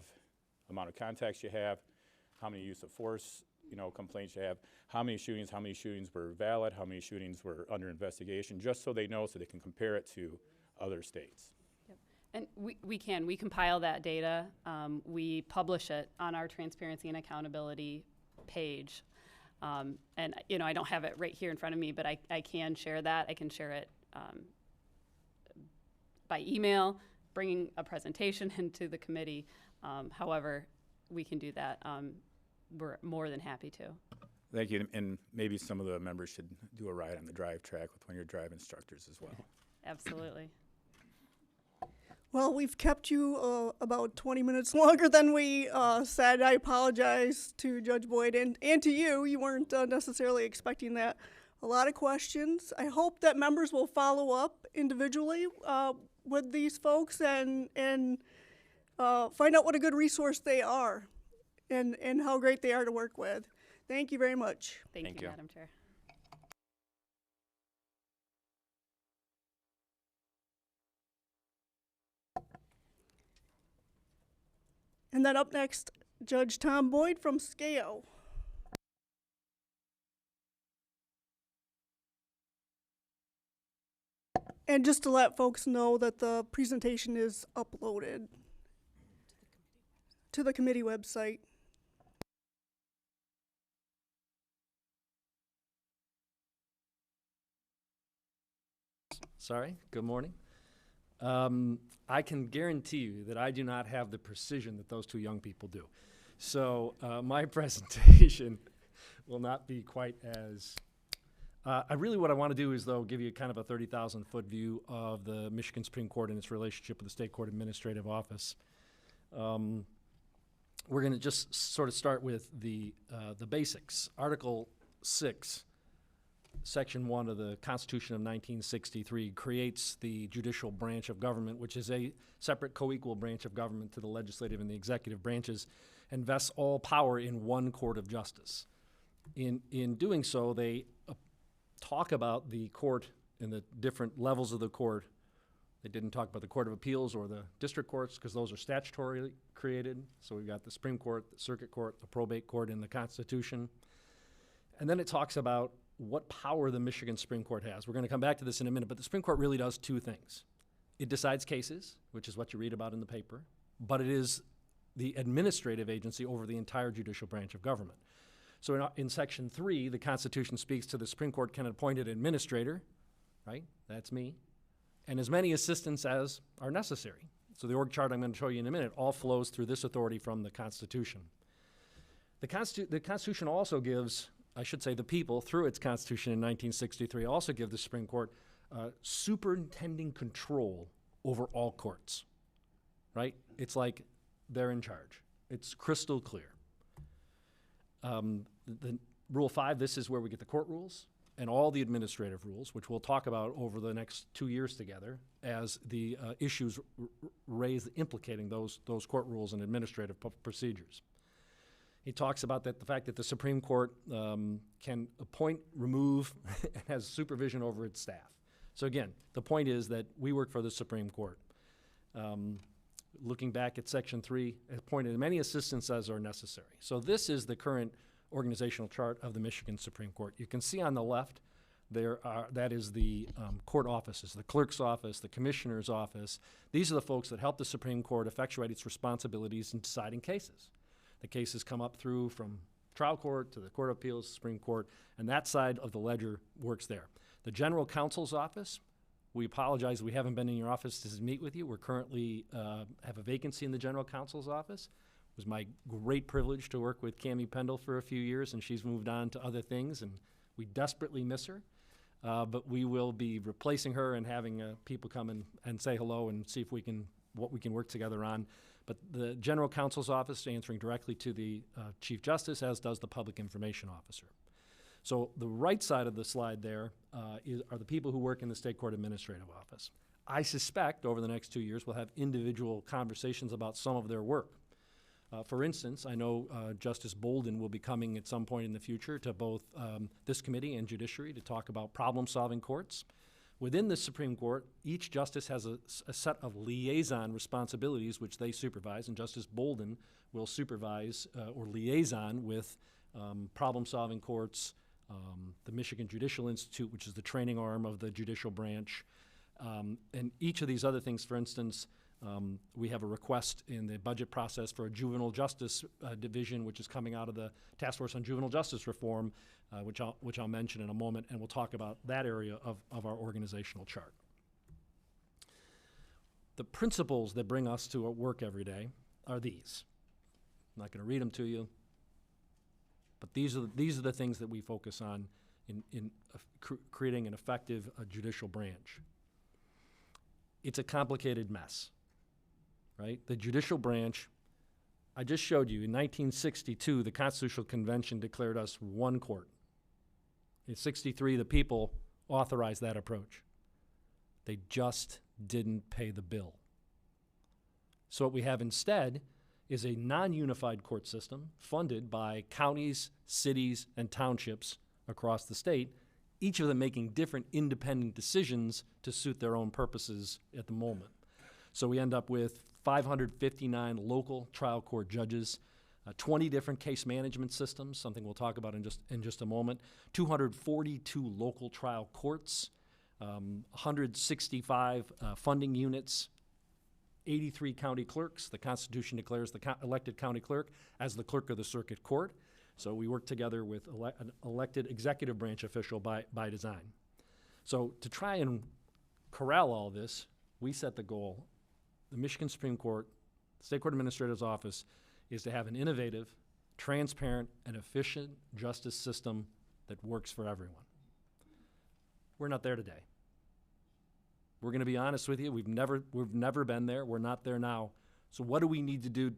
amount of contacts you have, how many use of force, complaints you have, how many shootings were valid, how many shootings were under investigation, just so they know, so they can compare it to other states. Yep. And we compile that data. We publish it on our transparency and accountability page. And I don't have it right here in front of me, but I can share that. I can share it by email, bringing a presentation into the committee. However, we can do that. We're more than happy to. Thank you, and maybe some of the members should do a ride on the drive track with one of your drive instructors as well. Absolutely. Well, we've kept you about 20 minutes longer than we said. I apologize to Judge Boyd and to you. You weren't necessarily expecting that. A lot of questions. I hope that members will follow up individually with these folks and find out what a good resource they are and how great they are to work with. Thank you very much. Thank you, Madam Chair. And then up next, Judge Tom Boyd from SCAO. And just to let folks know that the presentation is uploaded to the committee website. Sorry, good morning. I can guarantee you that I do not have the precision that those two young people do. So my presentation will not be quite as... what I want to do is, though, give you kind of a 30,000-foot view of the Michigan Supreme Court and its relationship with the State Court Administrative Office. We're going to just sort of start with the basics. Article 6, Section 1 of the Constitution of 1963 creates the judicial branch of government, which is a separate co-equal branch of government to the legislative and the executive branches, and vests all power in one court of justice. In doing so, they talk about the court and the different levels of the court. They didn't talk about the Court of Appeals or the district courts because those are statutorily created. So we've got the Supreme Court, the Circuit Court, the Probate Court, and the Constitution. And then it talks about what power the Michigan Supreme Court has. We're going to come back to this in a minute, but the Supreme Court really does two things. It decides cases, which is what you read about in the paper, but it is the administrative agency over the entire judicial branch of government. So in Section 3, the Constitution speaks to the Supreme Court can appoint an administrator, right? That's me, and as many assistants as are necessary. So the org chart I'm going to show you in a minute all flows through this authority from the Constitution. The Constitution also gives, I should say the people, through its Constitution in 1963, also give the Supreme Court superintending control over all courts, right? It's like they're in charge. It's crystal clear. The Rule 5, this is where we get the court rules and all the administrative rules, which we'll talk about over the next 2 years together as the issues raised implicating those court rules and administrative procedures. He talks about the fact that the Supreme Court can appoint, remove, and has supervision over its staff. So again, the point is that we work for the Supreme Court. Looking back at Section 3, appointed as many assistants as are necessary. So this is the current organizational chart of the Michigan Supreme Court. You can see on the left, that is the court offices, the clerk's office, the commissioner's office. These are the folks that help the Supreme Court effectuate its responsibilities in deciding cases. The cases come up through from trial court to the Court of Appeals, Supreme Court, and that side of the ledger works there. The general counsel's office We apologize we haven't been in your office to meet with you. We're currently have a vacancy in the general counsel's office. It was my great privilege to work with Cammie Pendle for a few years, and she's moved on to other things, and we desperately miss her. But we will be replacing her and having people come and say hello and see if what we can work together on. But the general counsel's office answering directly to the Chief Justice, as does the public information officer. So the right side of the slide there are the people who work in the State Court Administrative Office. I suspect over the next 2 years we'll have individual conversations about some of their work. For instance, I know Justice Bolden will be coming at some point in the future to both this committee and Judiciary to talk about problem-solving courts. Within the Supreme Court, each justice has a set of liaison responsibilities which they supervise, and Justice Bolden will supervise or liaison with problem-solving courts, the Michigan Judicial Institute, which is the training arm of the judicial branch, and each of these other things. For instance, we have a request in the budget process for a juvenile justice division, which is coming out of the Task Force on Juvenile Justice Reform, which I'll mention in a moment, and we'll talk about that area of our organizational chart. The principles that bring us to our work every day are these. I'm not going to read them to you, but these are the things that we focus on in creating an effective judicial branch. It's a complicated mess, right? The judicial branch, I just showed you, in 1962, the Constitutional Convention declared us one court. In 63, the people authorized that approach. They just didn't pay the bill. So what we have instead is a non-unified court system funded by counties, cities, and townships across the state, each of them making different independent decisions to suit their own purposes at the moment. So we end up with 559 local trial court judges, 20 different case management systems, something we'll talk about in just a moment, 242 local trial courts, 165 funding units, 83 county clerks. The Constitution declares the elected county clerk as the clerk of the circuit court. So we work together with an elected executive branch official by design. So to try and corral all this, we set the goal. The Michigan Supreme Court, State Court Administrator's Office, is to have an innovative, transparent, and efficient justice system that works for everyone. We're not there today. We're going to be honest with you. We've never been there. We're not there now. So what do we need to do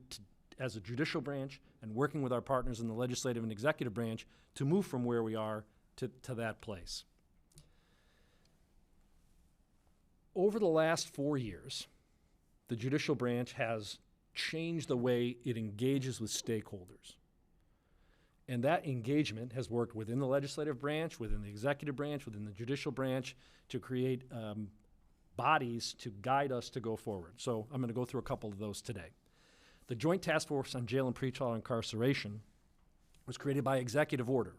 as a judicial branch and working with our partners in the legislative and executive branch to move from where we are to that place? Over the last 4 years, the judicial branch has changed the way it engages with stakeholders. And that engagement has worked within the legislative branch, within the executive branch, within the judicial branch to create bodies to guide us to go forward. So I'm going to go through a couple of those today. The Joint Task Force on Jail and Pretrial Incarceration was created by executive order.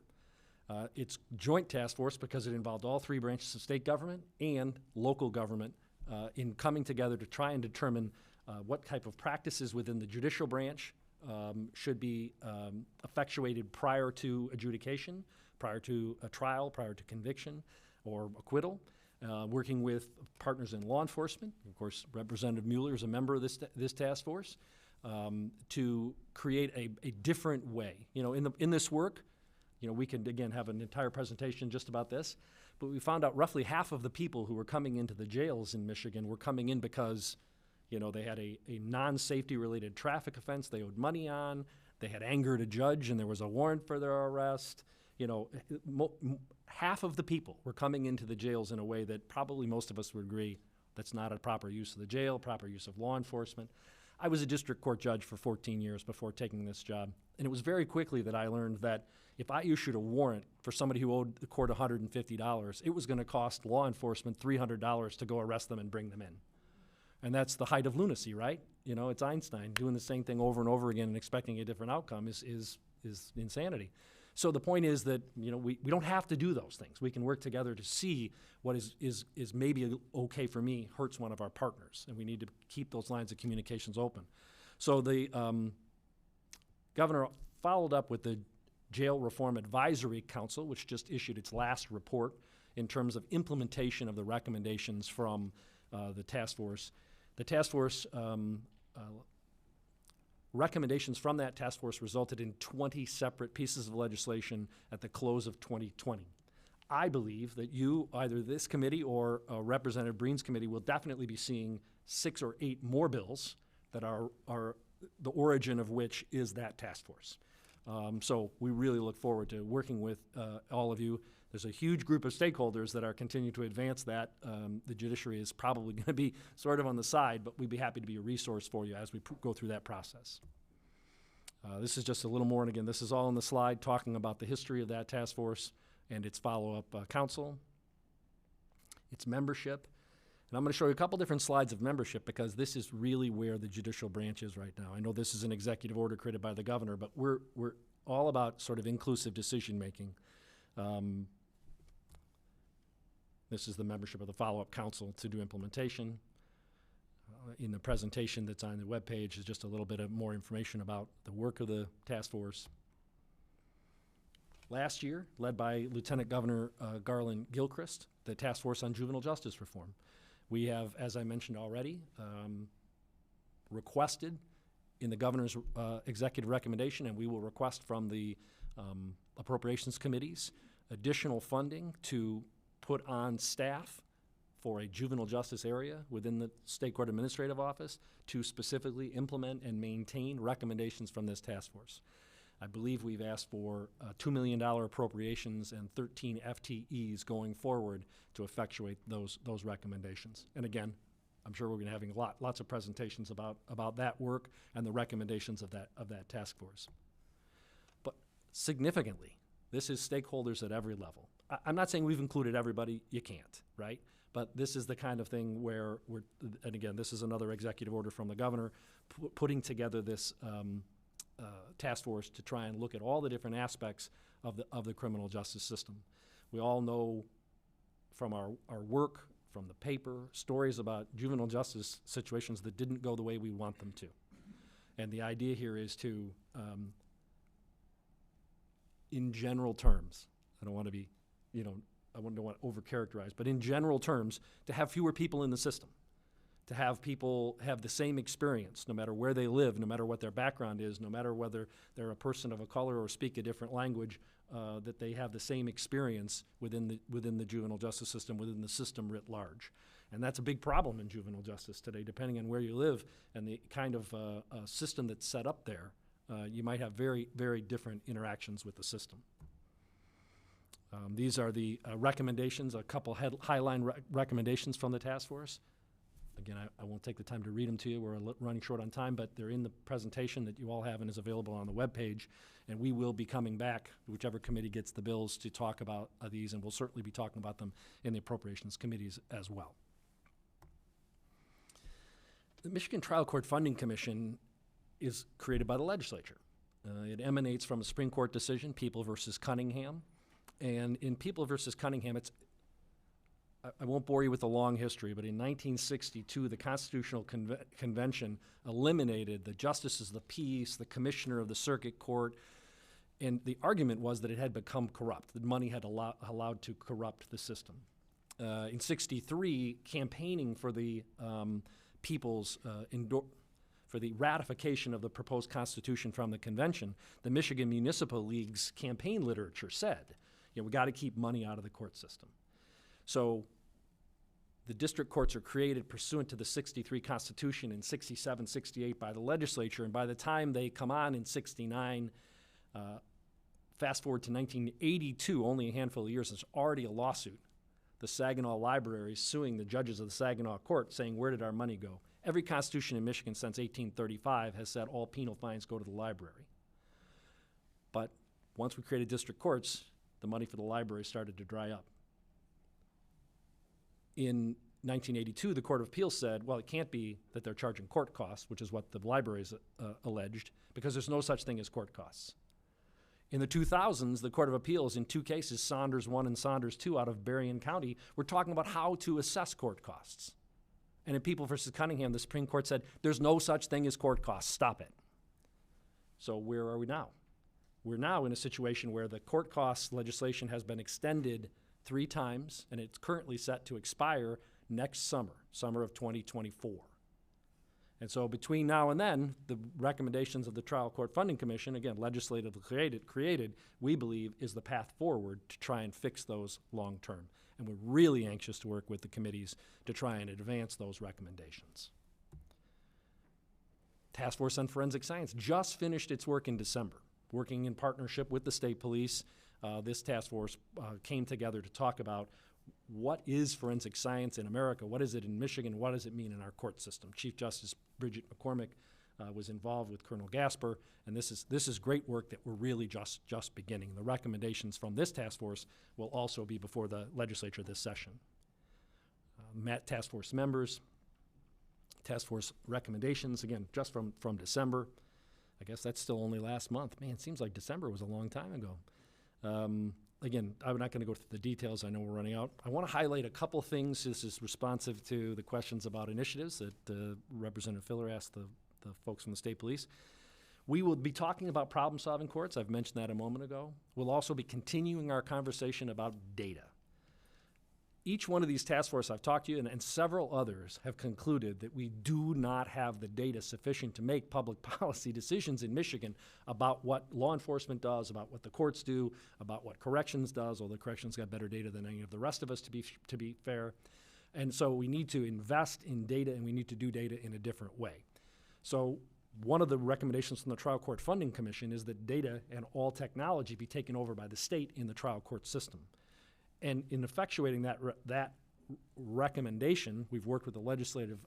It's joint task force because it involved all three branches of state government and local government in coming together to try and determine what type of practices within the judicial branch should be effectuated prior to adjudication, prior to a trial, prior to conviction or acquittal. Working with partners in law enforcement, of course, Representative Mueller is a member of this task force, to create a different way. You know, in this work, you know, we could again have an entire presentation just about this, but we found out roughly half of the people who were coming into the jails in Michigan were coming in because, you know, they had a non-safety related traffic offense they owed money on, they had angered a judge and there was a warrant for their arrest. You know, half of the people were coming into the jails in a way that probably most of us would agree that's not a proper use of the jail, proper use of law enforcement. I was a district court judge for 14 years before taking this job, and it was very quickly that I learned that if I issued a warrant for somebody who owed the court $150, it was going to cost law enforcement $300 to go arrest them and bring them in. And that's the height of lunacy, right? You know, it's Einstein. Doing the same thing over and over again and expecting a different outcome is insanity. So the point is that, you know, we don't have to do those things. We can work together to see what is maybe okay for me hurts one of our partners, and we need to keep those lines of communications open. So the governor followed up with the Jail Reform Advisory Council, which just issued its last report in terms of implementation of the recommendations from the task force. The task force recommendations from that task force resulted in 20 separate pieces of legislation at the close of 2020. I believe that you, either this committee or Representative Breen's committee, will definitely be seeing 6 or 8 more bills that are the origin of which is that task force. So we really look forward to working with all of you. There's a huge group of stakeholders that are continuing to advance that. The judiciary is probably going to be sort of on the side, but we'd be happy to be a resource for you as we go through that process. This is just a little more, and again, this is all on the slide, talking about the history of that task force and its follow-up council, its membership. And I'm going to show you a couple different slides of membership because this is really where the judicial branch is right now. I know this is an executive order created by the governor, but we're all about sort of inclusive decision-making. This is the membership of the follow-up council to do implementation. In the presentation that's on the webpage is just a little bit of more information about the work of the task force. Last year, led by Lieutenant Governor Garland Gilchrist, the Task Force on Juvenile Justice Reform. We have, as I mentioned already, requested in the governor's executive recommendation, and we will request from the appropriations committees additional funding to put on staff for a juvenile justice area within the State Court Administrative Office to specifically implement and maintain recommendations from this task force. I believe we've asked for $2 million appropriations and 13 FTEs going forward to effectuate those recommendations. And again, I'm sure we're going to be having lots of presentations about that work and the recommendations of that task force. But significantly, this is stakeholders at every level. I'm not saying we've included everybody. You can't, right? But this is the kind of thing where and again, this is another executive order from the governor, putting together this task force to try and look at all the different aspects of the criminal justice system. We all know from our work, from the paper, stories about juvenile justice situations that didn't go the way we want them to. And the idea here is to, in general terms, I don't want to be, I don't want to overcharacterize, but in general terms, to have fewer people in the system, to have people have the same experience, no matter where they live, no matter what their background is, no matter whether they're a person of a color or speak a different language, that they have the same experience within the juvenile justice system, within the system writ large. And that's a big problem in juvenile justice today, depending on where you live and the kind of system that's set up there. You might have very, very different interactions with the system. These are the recommendations, a couple highline recommendations from the task force. Again, I won't take the time to read them to you. We're running short on time, but they're in the presentation that you all have and is available on the webpage. And we will be coming back, whichever committee gets the bills, to talk about these, and we'll certainly be talking about them in the appropriations committees as well. The Michigan Trial Court Funding Commission is created by the legislature. It emanates from a Supreme Court decision, People versus Cunningham. And in People versus Cunningham, I won't bore you with the long history, but in 1962, the Constitutional Convention eliminated the justices of the peace, the commissioner of the circuit court, and the argument was that it had become corrupt, that money had allowed to corrupt the system. In 63, campaigning for the for the ratification of the proposed Constitution from the convention, the Michigan Municipal League's campaign literature said, we got to keep money out of the court system. So the district courts are created pursuant to the 63 Constitution in 67, 68 by the legislature, and by the time they come on in 69, fast forward to 1982, only a handful of years, there's already a lawsuit. The Saginaw Library suing the judges of the Saginaw Court saying, where did our money go? Every constitution in Michigan since 1835 has said all penal fines go to the library. But once we created district courts, the money for the library started to dry up. In 1982, the Court of Appeals said, well, it can't be that they're charging court costs, which is what the libraries alleged, because there's no such thing as court costs. In the 2000s, the Court of Appeals, in 2 cases, Saunders 1 and Saunders 2 out of Berrien County, were talking about how to assess court costs. And in People versus Cunningham, the Supreme Court said, there's no such thing as court costs, stop it. So where are we now? We're now in a situation where the court costs legislation has been extended 3 times, and it's currently set to expire next summer of 2024. And so between now and then, the recommendations of the Trial Court Funding Commission, again, legislatively created, we believe is the path forward to try and fix those long term. And we're really anxious to work with the committees to try and advance those recommendations. Task Force on Forensic Science just finished its work in December, working in partnership with the state police. This task force came together to talk about what is forensic science in America, what is it in Michigan, what does it mean in our court system. Chief Justice Bridget McCormick was involved with Colonel Gasper, and this is great work that we're really just beginning. The recommendations from this task force will also be before the legislature this session. Task force members, task force recommendations, again, just from December. I guess that's still only last month. Man, it seems like December was a long time ago. Again, I'm not going to go through the details. I know we're running out. I want to highlight a couple things. This is responsive to the questions about initiatives that Representative Filler asked the folks from the state police. We will be talking about problem-solving courts. I've mentioned that a moment ago. We'll also be continuing our conversation about data. Each one of these task forces I've talked to you and several others have concluded that we do not have the data sufficient to make public policy decisions in Michigan about what law enforcement does, about what the courts do, about what corrections does, although corrections got better data than any of the rest of us, to be fair. And so we need to invest in data, and we need to do data in a different way. So one of the recommendations from the Trial Court Funding Commission is that data and all technology be taken over by the state in the trial court system. And in effectuating that recommendation, we've worked with the legislative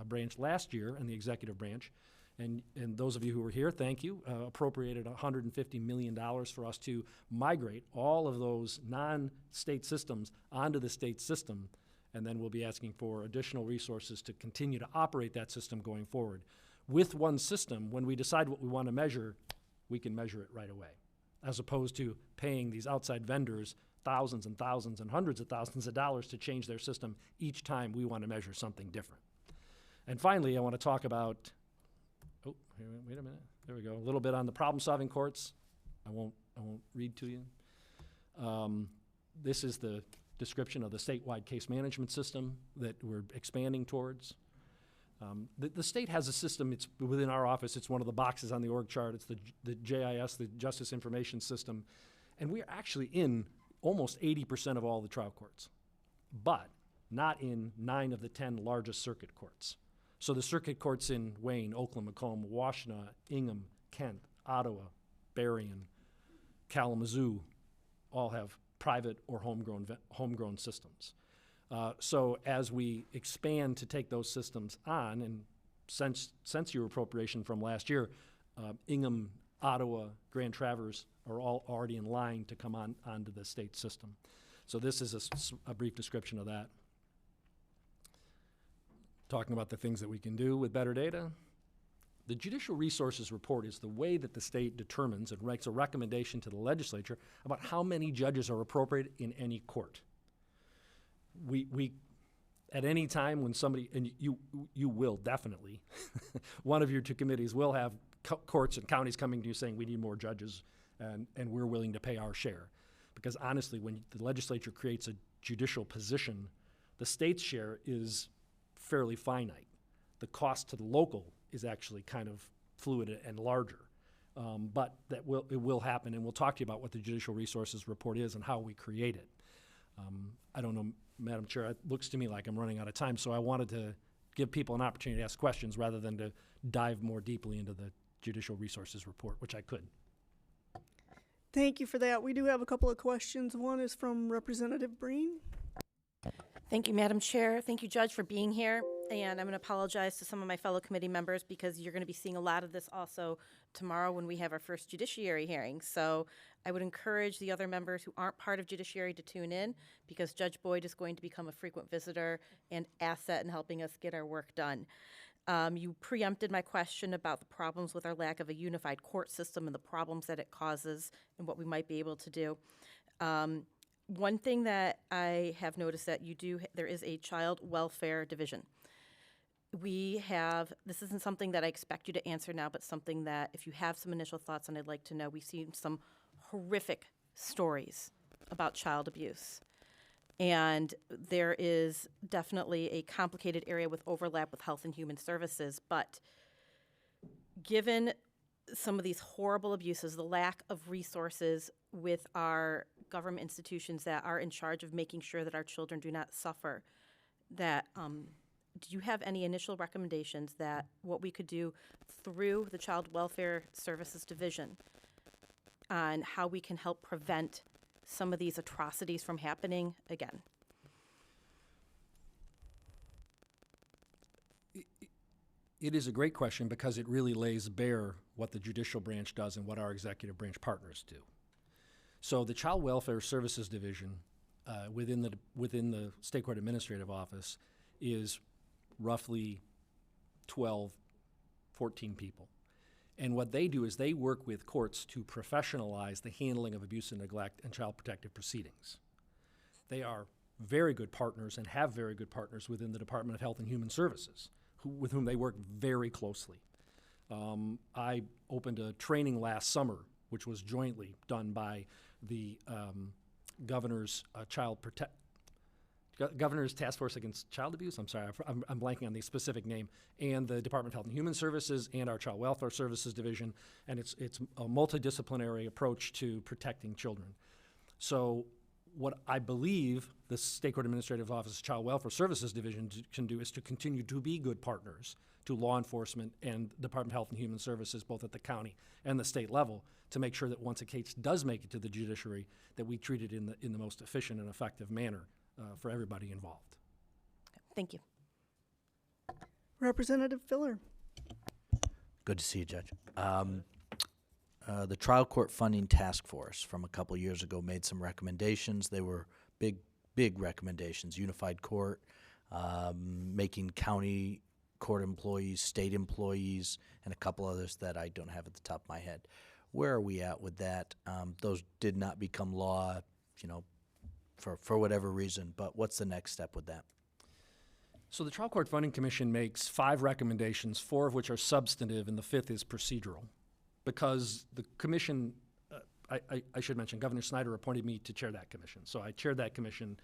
branch last year and the executive branch. And those of you who were here, thank you, appropriated $150 million for us to migrate all of those non-state systems onto the state system. And then we'll be asking for additional resources to continue to operate that system going forward. With one system, when we decide what we want to measure, we can measure it right away, as opposed to paying these outside vendors thousands and thousands and hundreds of thousands of dollars to change their system each time we want to measure something different. And finally, I want to talk about, wait a minute, there we go, a little bit on the problem-solving courts. I won't read to you. This is the description of the statewide case management system that we're expanding towards. The state has a system, it's within our office, it's one of the boxes on the org chart, it's the JIS, the Justice Information System, and we're actually in almost 80% of all the trial courts, but not in 9 of the 10 largest circuit courts. So the circuit courts in Wayne, Oakland, Macomb, Washtenaw, Ingham, Kent, Ottawa, Berrien, Kalamazoo all have private or homegrown systems. So as we expand to take those systems on, and since your appropriation from last year, Ingham, Ottawa, Grand Traverse are all already in line to come onto the state system. So this is a brief description of that. Talking about the things that we can do with better data. The Judicial Resources Report is the way that the state determines and makes a recommendation to the legislature about how many judges are appropriate in any court. We at any time when somebody, and you will definitely, one of your 2 committees will have courts and counties coming to you saying we need more judges and we're willing to pay our share. Because honestly, when the legislature creates a judicial position, the state's share is fairly finite. The cost to the local is actually kind of fluid and larger. But it will happen, and we'll talk to you about what the Judicial Resources Report is and how we create it. I don't know, Madam Chair, it looks to me like I'm running out of time, so I wanted to give people an opportunity to ask questions rather than to dive more deeply into the Judicial Resources Report, which I could. Thank you for that. We do have a couple of questions. One is from Representative Breen. Thank you, Madam Chair. Thank you, Judge, for being here. And I'm going to apologize to some of my fellow committee members because you're going to be seeing a lot of this also tomorrow when we have our first judiciary hearing. So I would encourage the other members who aren't part of judiciary to tune in because Judge Boyd is going to become a frequent visitor and asset in helping us get our work done. You preempted my question about the problems with our lack of a unified court system and the problems that it causes and what we might be able to do. One thing that I have noticed that there is a child welfare division. This isn't something that I expect you to answer now, but something that if you have some initial thoughts on, I'd like to know. We've seen some horrific stories about child abuse. And there is definitely a complicated area with overlap with Health and Human Services, but given some of these horrible abuses, the lack of resources with our government institutions that are in charge of making sure that our children do not suffer, that do you have any initial recommendations that what we could do through the Child Welfare Services Division on how we can help prevent some of these atrocities from happening again? It is a great question because it really lays bare what the judicial branch does and what our executive branch partners do. So the Child Welfare Services Division within the State Court Administrative Office is roughly 12, 14 people. And what they do is they work with courts to professionalize the handling of abuse and neglect and child protective proceedings. They are very good partners and have very good partners within the Department of Health and Human Services, with whom they work very closely. I opened a training last summer, which was jointly done by the Governor's Governor's Task Force Against Child Abuse. I'm sorry, I'm blanking on the specific name, and the Department of Health and Human Services and our Child Welfare Services Division, and it's a multidisciplinary approach to protecting children. So what I believe the State Court Administrative Office Child Welfare Services Division can do is to continue to be good partners to law enforcement and Department of Health and Human Services, both at the county and the state level, to make sure that once a case does make it to the judiciary, that we treat it in the most efficient and effective manner for everybody involved. Thank you. Representative Filler. Good to see you, Judge. The Trial Court Funding Task Force from a couple years ago made some recommendations. They were big recommendations. Unified court, making county court employees, state employees, and a couple others that I don't have at the top of my head. Where are we at with that? Those did not become law, for whatever reason, but what's the next step with that? So the Trial Court Funding Commission makes 5 recommendations, 4 of which are substantive, and the 5th is procedural. Because the commission, I should mention, Governor Snyder appointed me to chair that commission. So I chaired that commission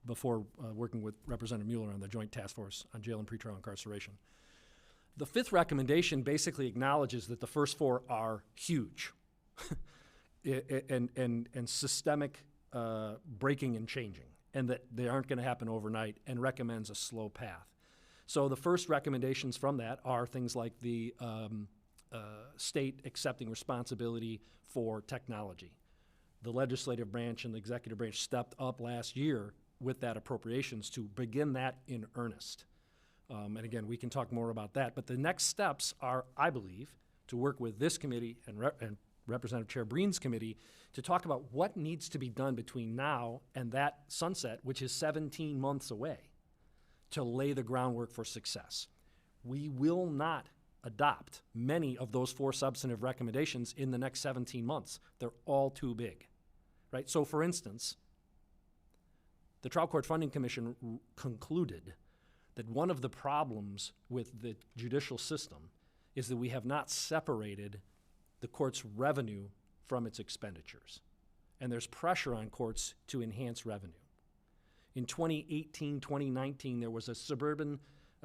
before working with Representative Mueller on the Joint Task Force on Jail and Pretrial Incarceration. The 5th recommendation basically acknowledges that the first 4 are huge and systemic breaking and changing, and that they aren't going to happen overnight, and recommends a slow path. So the first recommendations from that are things like the state accepting responsibility for technology. The legislative branch and the executive branch stepped up last year with that appropriations to begin that in earnest. And again, we can talk more about that, but the next steps are, I believe, to work with this committee and Representative Chair Breen's committee to talk about what needs to be done between now and that sunset, which is 17 months away, to lay the groundwork for success. We will not adopt many of those 4 substantive recommendations in the next 17 months. They're all too big, right? So for instance, the Trial Court Funding Commission concluded that one of the problems with the judicial system is that we have not separated the court's revenue from its expenditures. And there's pressure on courts to enhance revenue. In 2018, 2019, there was a suburban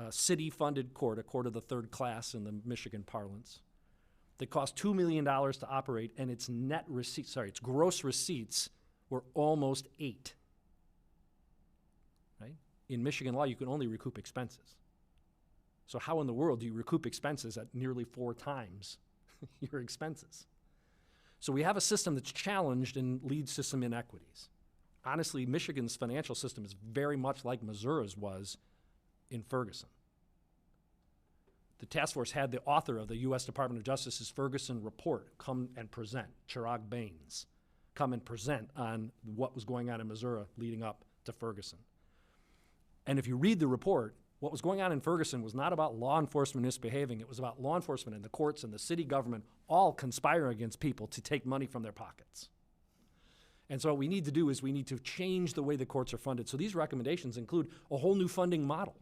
city-funded court, a court of the 3rd class in the Michigan parlance, that cost $2 million to operate, and its its gross receipts were almost 8. Right? In Michigan law, you can only recoup expenses. So how in the world do you recoup expenses at nearly 4 times your expenses? So we have a system that's challenged and leads to some inequities. Honestly, Michigan's financial system is very much like Missouri's was in Ferguson. The task force had the author of the U.S. Department of Justice's Ferguson report come and present, Chirag Baines, come and present on what was going on in Missouri leading up to Ferguson. And if you read the report, what was going on in Ferguson was not about law enforcement misbehaving. It was about law enforcement and the courts and the city government all conspiring against people to take money from their pockets. And so what we need to do is we need to change the way the courts are funded. So these recommendations include a whole new funding model,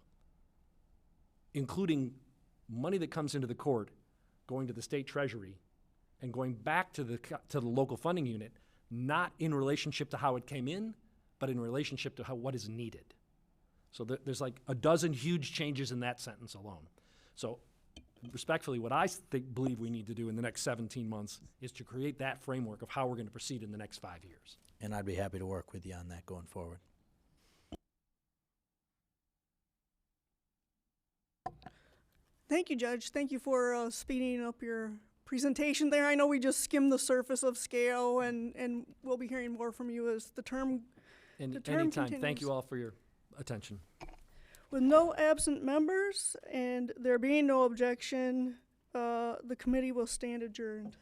including money that comes into the court going to the state treasury and going back to the local funding unit, not in relationship to how it came in, but in relationship to what is needed. So there's like a dozen huge changes in that sentence alone. So respectfully, what I believe we need to do in the next 17 months is to create that framework of how we're going to proceed in the next 5 years. And I'd be happy to work with you on that going forward. Thank you, Judge. Thank you for speeding up your presentation there. I know we just skimmed the surface of scale, and we'll be hearing more from you as the term Anytime. Thank continues. you all for your attention. With no absent members and there being no objection, the committee will stand adjourned.